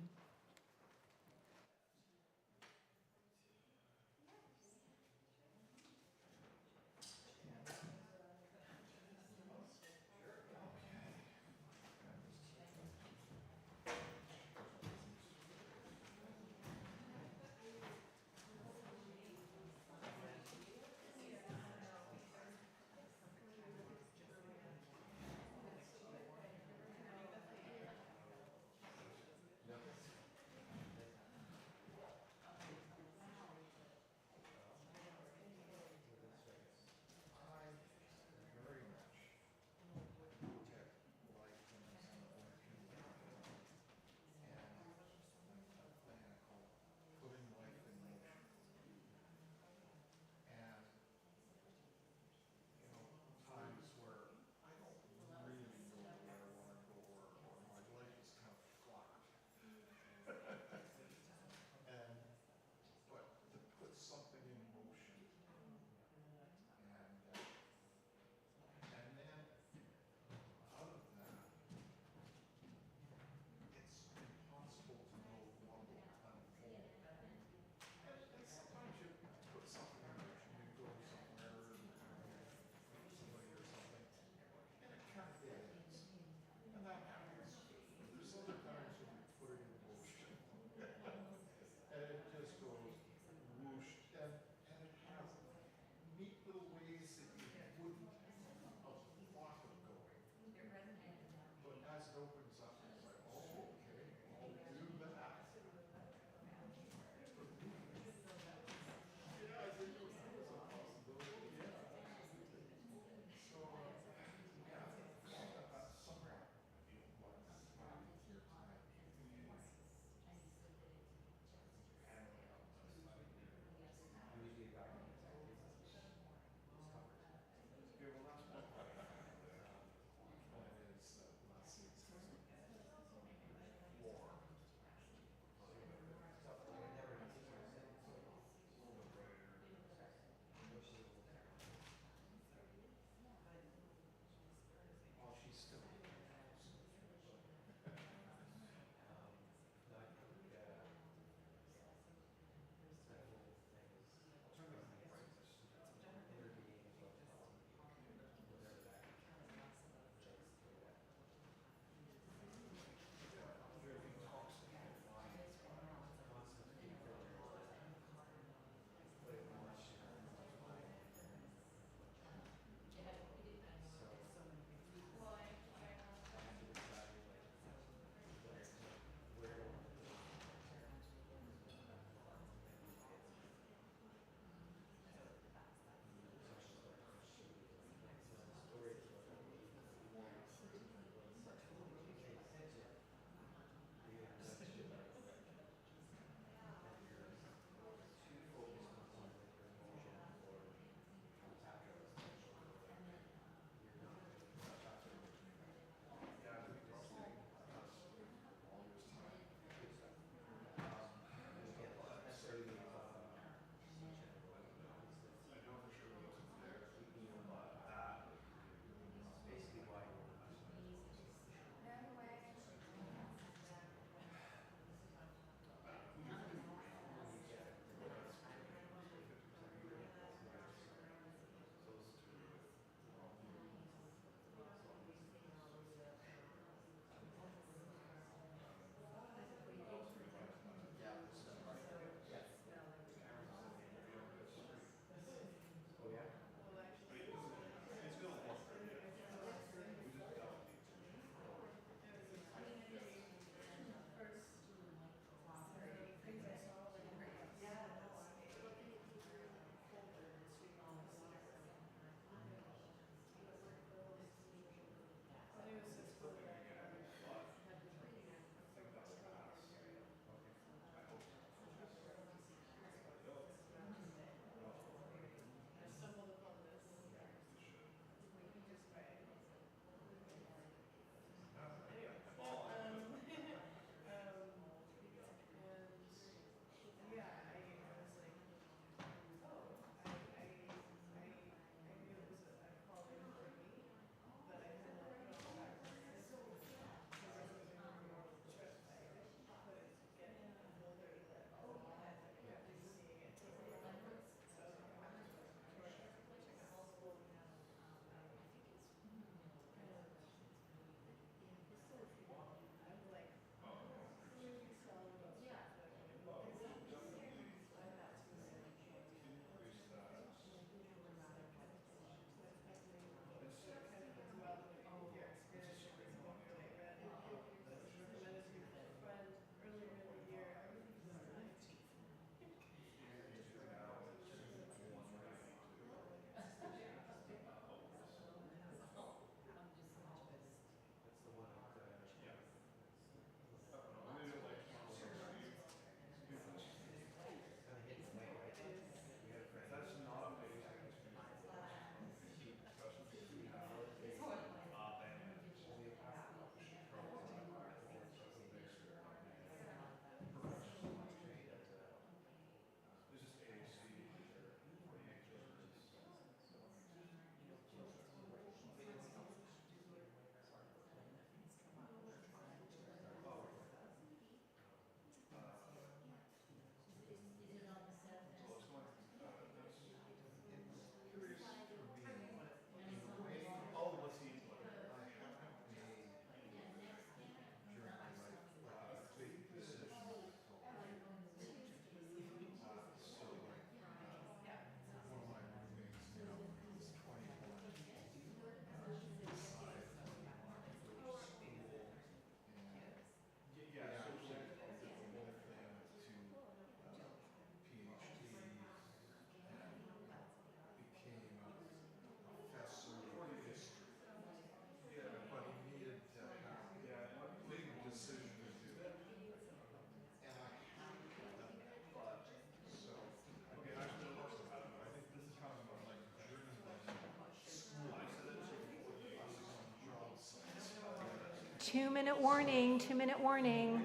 2-minute warning, 2-minute warning.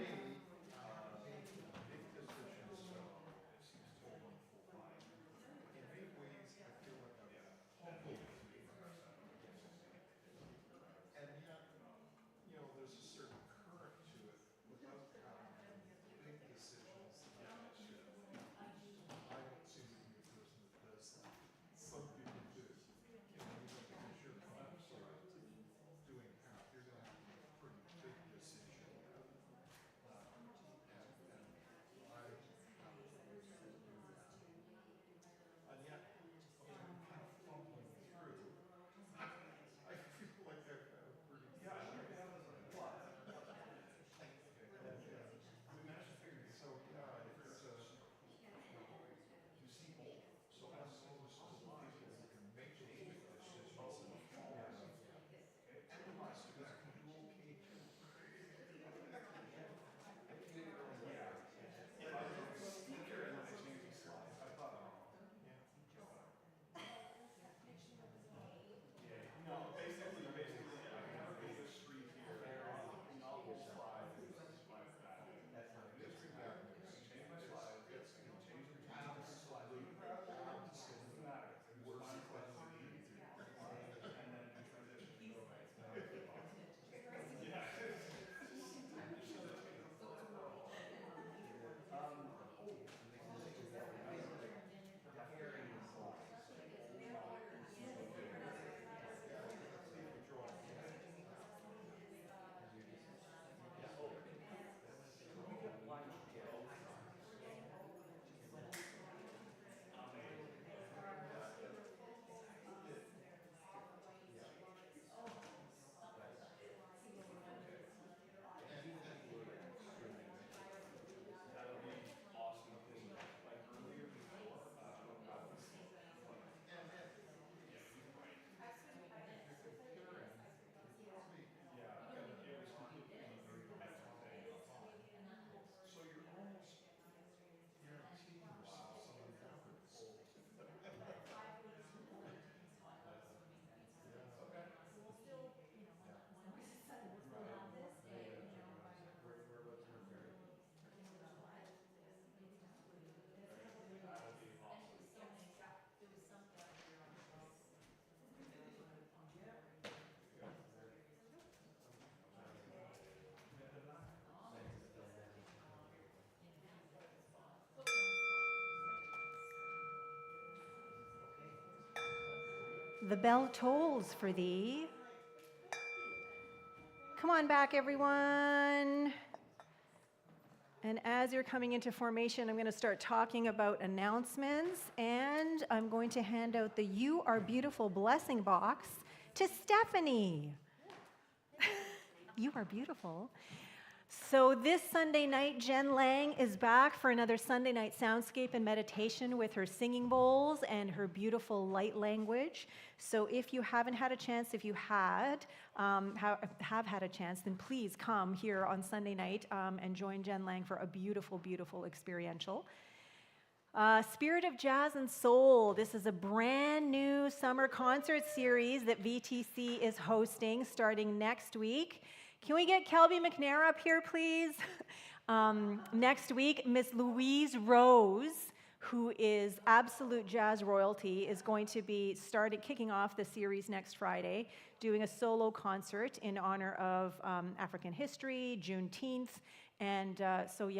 The bell tolls for thee. Come on back, everyone. And as you're coming into formation, I'm going to start talking about announcements, and I'm going to hand out the You Are Beautiful blessing box to Stephanie. You are beautiful. So this Sunday night, Jen Lang is back for another Sunday night soundscape and meditation with her singing bowls and her beautiful light language. So if you haven't had a chance, if you have had a chance, then please come here on Sunday night and join Jen Lang for a beautiful, beautiful experiential. Spirit of Jazz and Soul. This is a brand new summer concert series that VTC is hosting starting next week. Can we get Kelby MacNayr up here, please? Next week, Miss Louise Rose, who is absolute jazz royalty, is going to be kicking off the series next Friday, doing a solo concert in honor of African history, Juneteenth. And so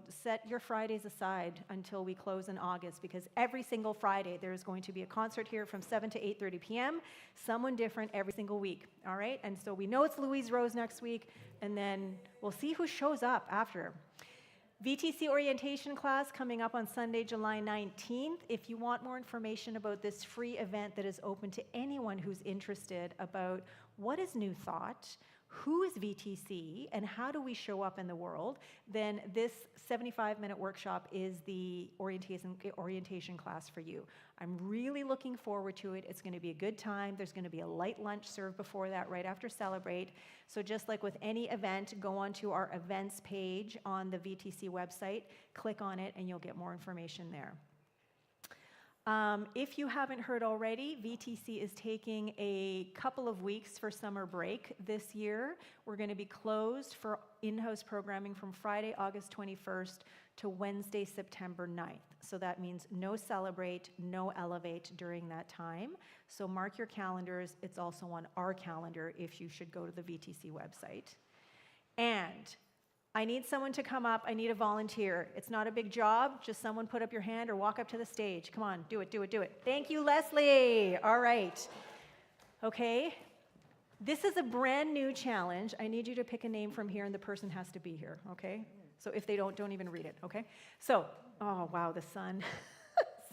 set your Fridays aside until we close in August, because every single Friday there's going to be a concert here from 7 to 8:30 p.m., someone different every single week, all right? And so we know it's Louise Rose next week, and then we'll see who shows up after. VTC orientation class coming up on Sunday, July 19th. If you want more information about this free event that is open to anyone who's interested about what is New Thought, who is VTC, and how do we show up in the world, then this 75-minute workshop is the orientation class for you. I'm really looking forward to it. It's going to be a good time. There's going to be a light lunch served before that, right after Celebrate. So just like with any event, go onto our events page on the VTC website, click on it, and you'll get more information there. If you haven't heard already, VTC is taking a couple of weeks for summer break this year. We're going to be closed for in-house programming from Friday, August 21st to Wednesday, September 9th. So that means no Celebrate, no Elevate during that time. So mark your calendars. It's also on our calendar if you should go to the VTC website. And I need someone to come up. I need a volunteer. It's not a big job. Just someone put up your hand or walk up to the stage. Come on, do it, do it, do it. Thank you, Leslie. All right. Okay. This is a brand new challenge. I need you to pick a name from here, and the person has to be here, okay? So if they don't even read it, okay? So, oh, wow, the sun.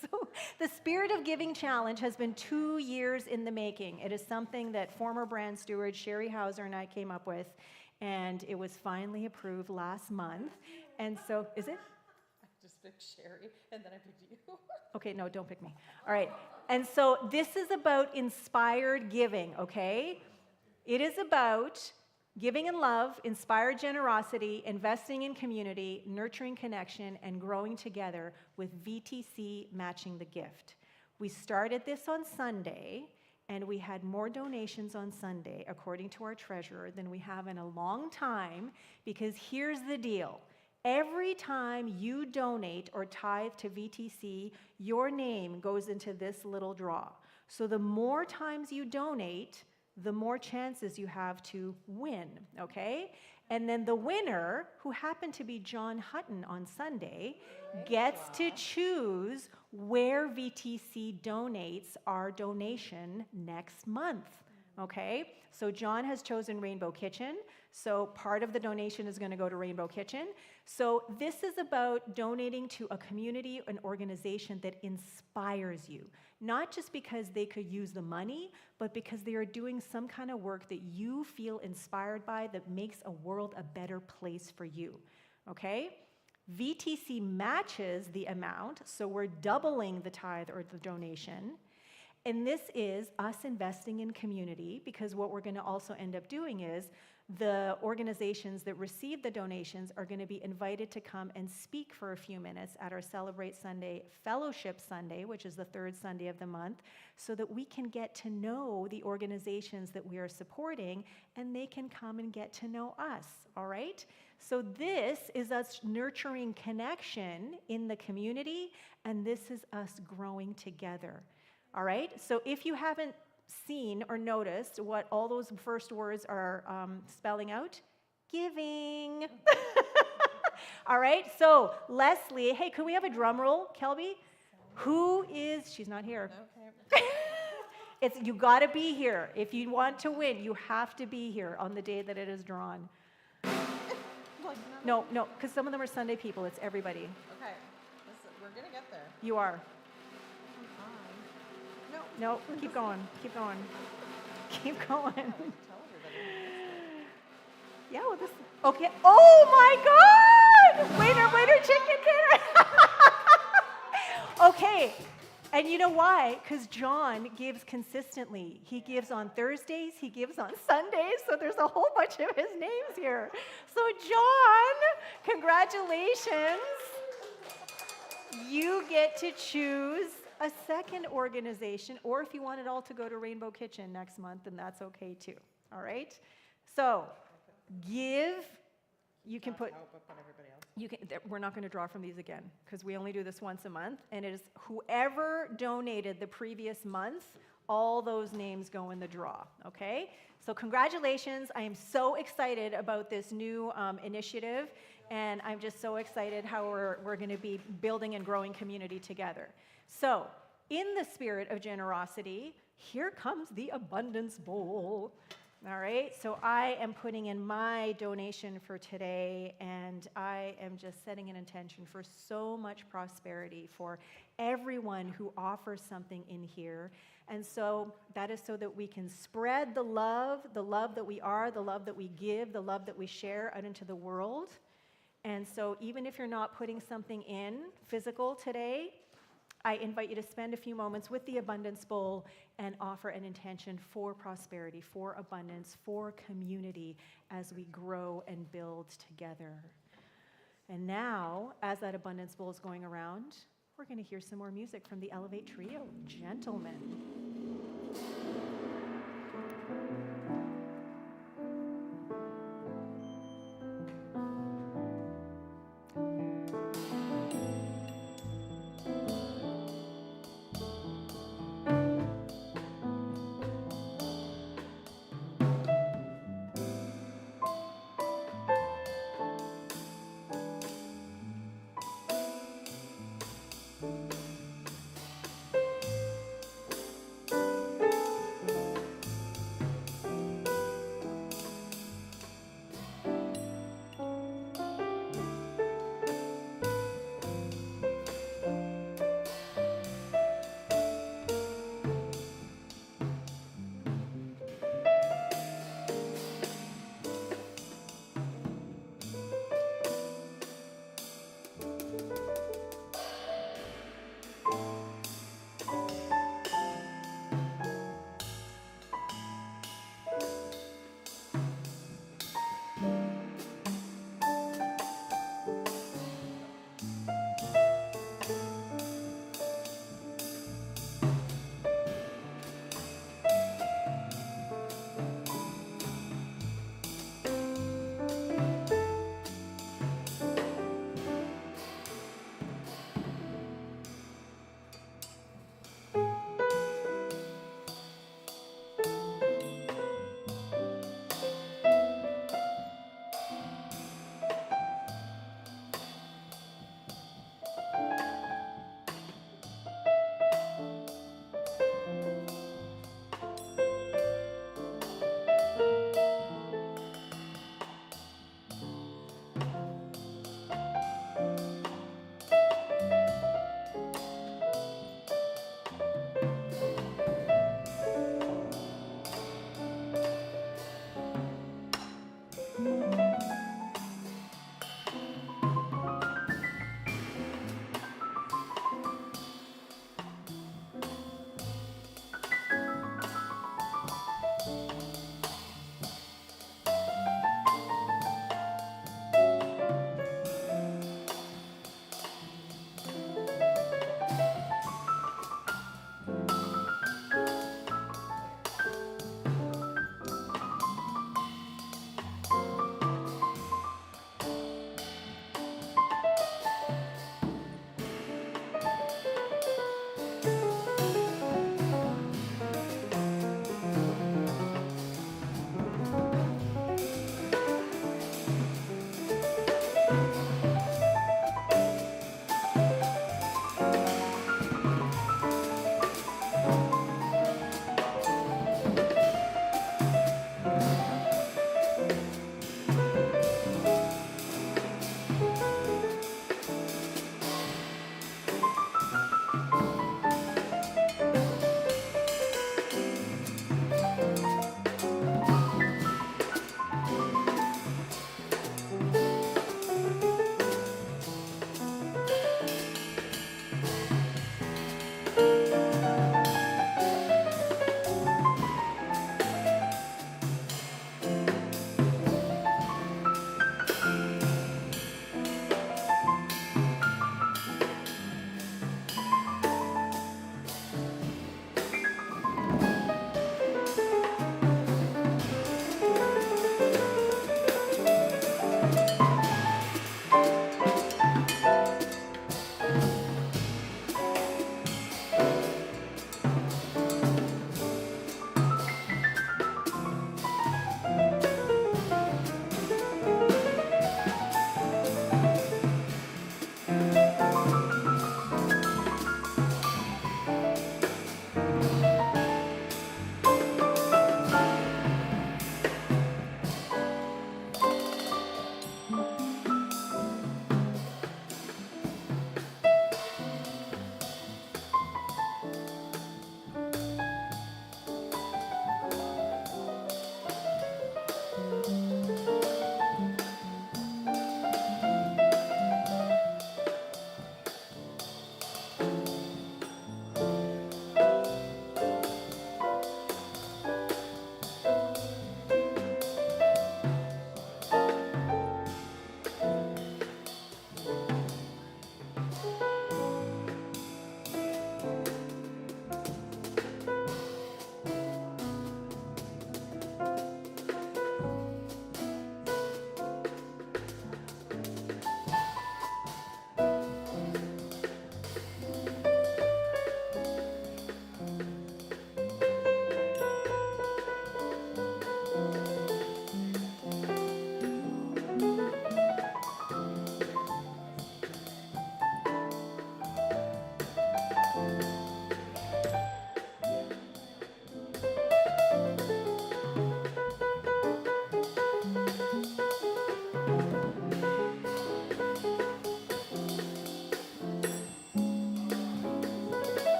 So the Spirit of Giving Challenge has been 2 years in the making. It is something that former brand steward Sherry Hauser and I came up with, and it was finally approved last month. And so, is it? I just picked Sherry, and then I picked you. Okay, no, don't pick me. All right. And so this is about inspired giving, okay? It is about giving in love, inspired generosity, investing in community, nurturing connection, and growing together with VTC Matching the Gift. We started this on Sunday, and we had more donations on Sunday, according to our treasurer, than we have in a long time, because here's the deal. Every time you donate or tithe to VTC, your name goes into this little draw. So the more times you donate, the more chances you have to win, okay? And then the winner, who happened to be John Hutton on Sunday, gets to choose where VTC donates our donation next month, okay? So John has chosen Rainbow Kitchen, so part of the donation is going to go to Rainbow Kitchen. So this is about donating to a community, an organization that inspires you, not just because they could use the money, but because they are doing some kind of work that you feel inspired by that makes a world a better place for you, okay? VTC matches the amount, so we're doubling the tithe or the donation. And this is us investing in community, because what we're going to also end up doing is the organizations that receive the donations are going to be invited to come and speak for a few minutes at our Celebrate Sunday Fellowship Sunday, which is the third Sunday of the month, so that we can get to know the organizations that we are supporting, and they can come and get to know us, all right? So this is us nurturing connection in the community, and this is us growing together, all right? So if you haven't seen or noticed what all those first words are spelling out, giving. All right, so Leslie, hey, could we have a drum roll, Kelby? Who is, she's not here. Okay. You gotta be here. If you want to win, you have to be here on the day that it is drawn. No, because some of them are Sunday people, it's everybody. Okay, we're gonna get there. You are. No. No, keep going, keep going. Keep going. Tell everybody. Yeah, well, this, okay. Oh my God! Waiter, chicken dinner! Okay, and you know why? Because John gives consistently. He gives on Thursdays, he gives on Sundays, so there's a whole bunch of his names here. So John, congratulations. You get to choose a second organization, or if you want it all to go to Rainbow Kitchen next month, then that's okay too, all right? So, give, you can put, everybody else. we're not gonna draw from these again, because we only do this once a month, and it is whoever donated the previous month, all those names go in the draw, okay? So congratulations, I am so excited about this new initiative, and I'm just so excited how we're gonna be building and growing community together. So, in the spirit of generosity, here comes the abundance bowl. All right, so I am putting in my donation for today, and I am just setting an intention for so much prosperity for everyone who offers something in here. And so that is so that we can spread the love that we are, the love that we give, the love that we share out into the world. And so even if you're not putting something in physical today, I invite you to spend a few moments with the Abundance Bowl and offer an intention for prosperity, for abundance, for community as we grow and build together. And now, as that Abundance Bowl is going around, we're going to hear some more music from the Elevate Trio, Gentlemen.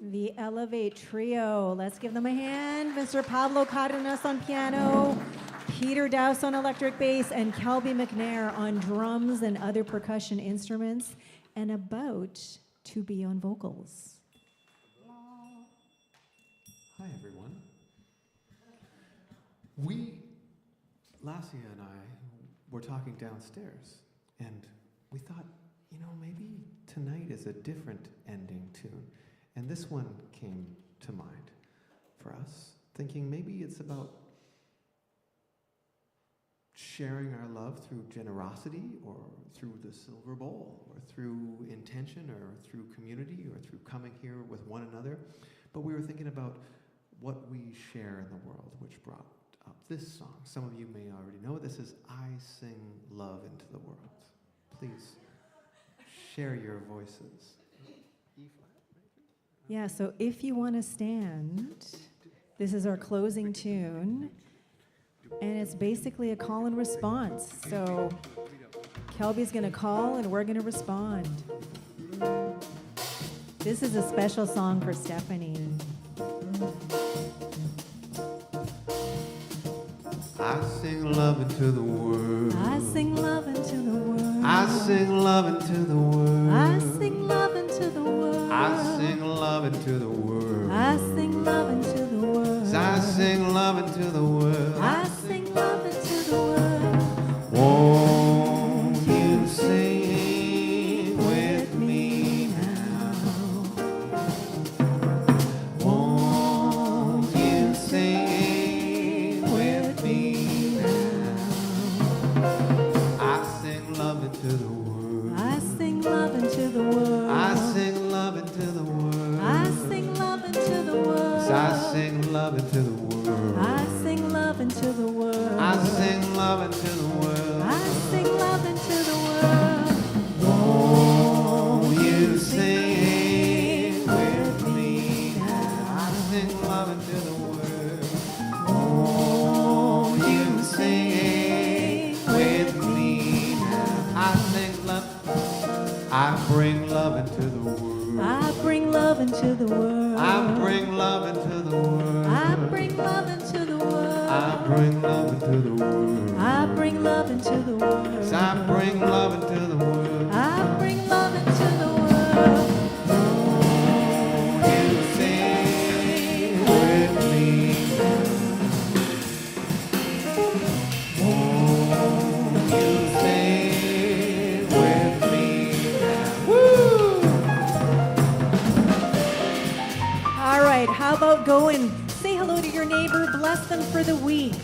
The Elevate Trio. Let's give them a hand. Mr. Pablo Cardenas on piano, Peter Dowse on electric bass, and Kelby MacNayr on drums and other percussion instruments, and about to be on vocals. Hi, everyone. Lesia and I were talking downstairs, and we thought, maybe tonight is a different ending tune. And this one came to mind for us, thinking maybe it's about sharing our love through generosity, or through the silver bowl, or through intention, or through community, or through coming here with one another. But we were thinking about what we share in the world, which brought up this song. Some of you may already know it. This is I Sing Love Into the World. Please share your voices. Yeah, so if you want to stand, this is our closing tune, and it's basically a call and response. So Kelby's going to call, and we're going to respond. This is a special song for Stephanie. I sing love into the world. I sing love into the world. I sing love into the world. I sing love into the world. I sing love into the world. I sing love into the world. I sing love into the world. I sing love into the world. Won't you sing with me now? Won't you sing with me now? I sing love into the world. I sing love into the world. I sing love into the world. I sing love into the world. I sing love into the world. I sing love into the world. I sing love into the world. I sing love into the world. Won't you sing with me now? I sing love into the world. Won't you sing with me now? I sing love. I bring love into the world. I bring love into the world. I bring love into the world. I bring love into the world. I bring love into the world. I bring love into the world. I bring love into the world. I bring love into the world. Won't you sing with me? Won't you sing with me now? Woo! All right, how about go and say hello to your neighbor, bless them for the week.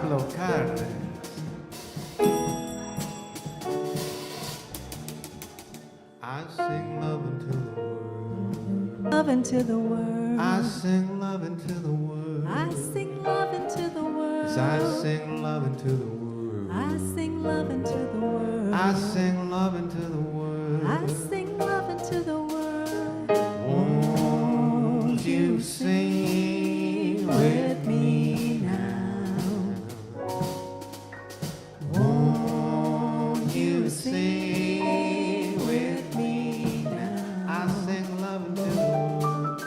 Pablo Carnes. I sing love into the world. Love into the world. I sing love into the world. I sing love into the world. Yes, I sing love into the world. I sing love into the world. I sing love into the world. I sing love into the world. Won't you sing with me now? Won't you sing with me now? I sing love into the world.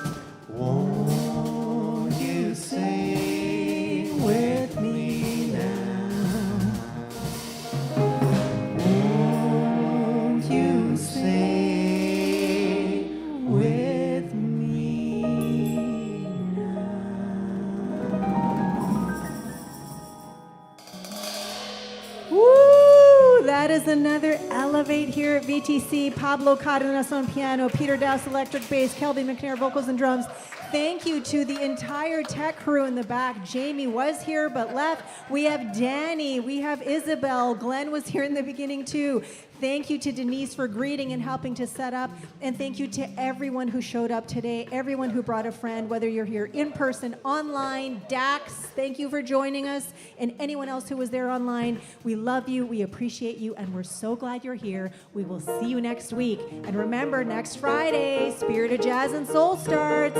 Won't you sing with me now? Won't you sing with me now? Woo! That is another Elevate here at VTC. Pablo Cardenas on piano, Peter Dowse electric bass, Kelby MacNayr vocals and drums. Thank you to the entire tech crew in the back. Jamie was here but left. We have Danny, we have Isabel. Glenn was here in the beginning too. Thank you to Denise for greeting and helping to set up. And thank you to everyone who showed up today, everyone who brought a friend, whether you're here in person, online, Dax, thank you for joining us, and anyone else who was there online. We love you, we appreciate you, and we're so glad you're here. We will see you next week. And remember, next Friday, Spirit of Jazz and Soul starts.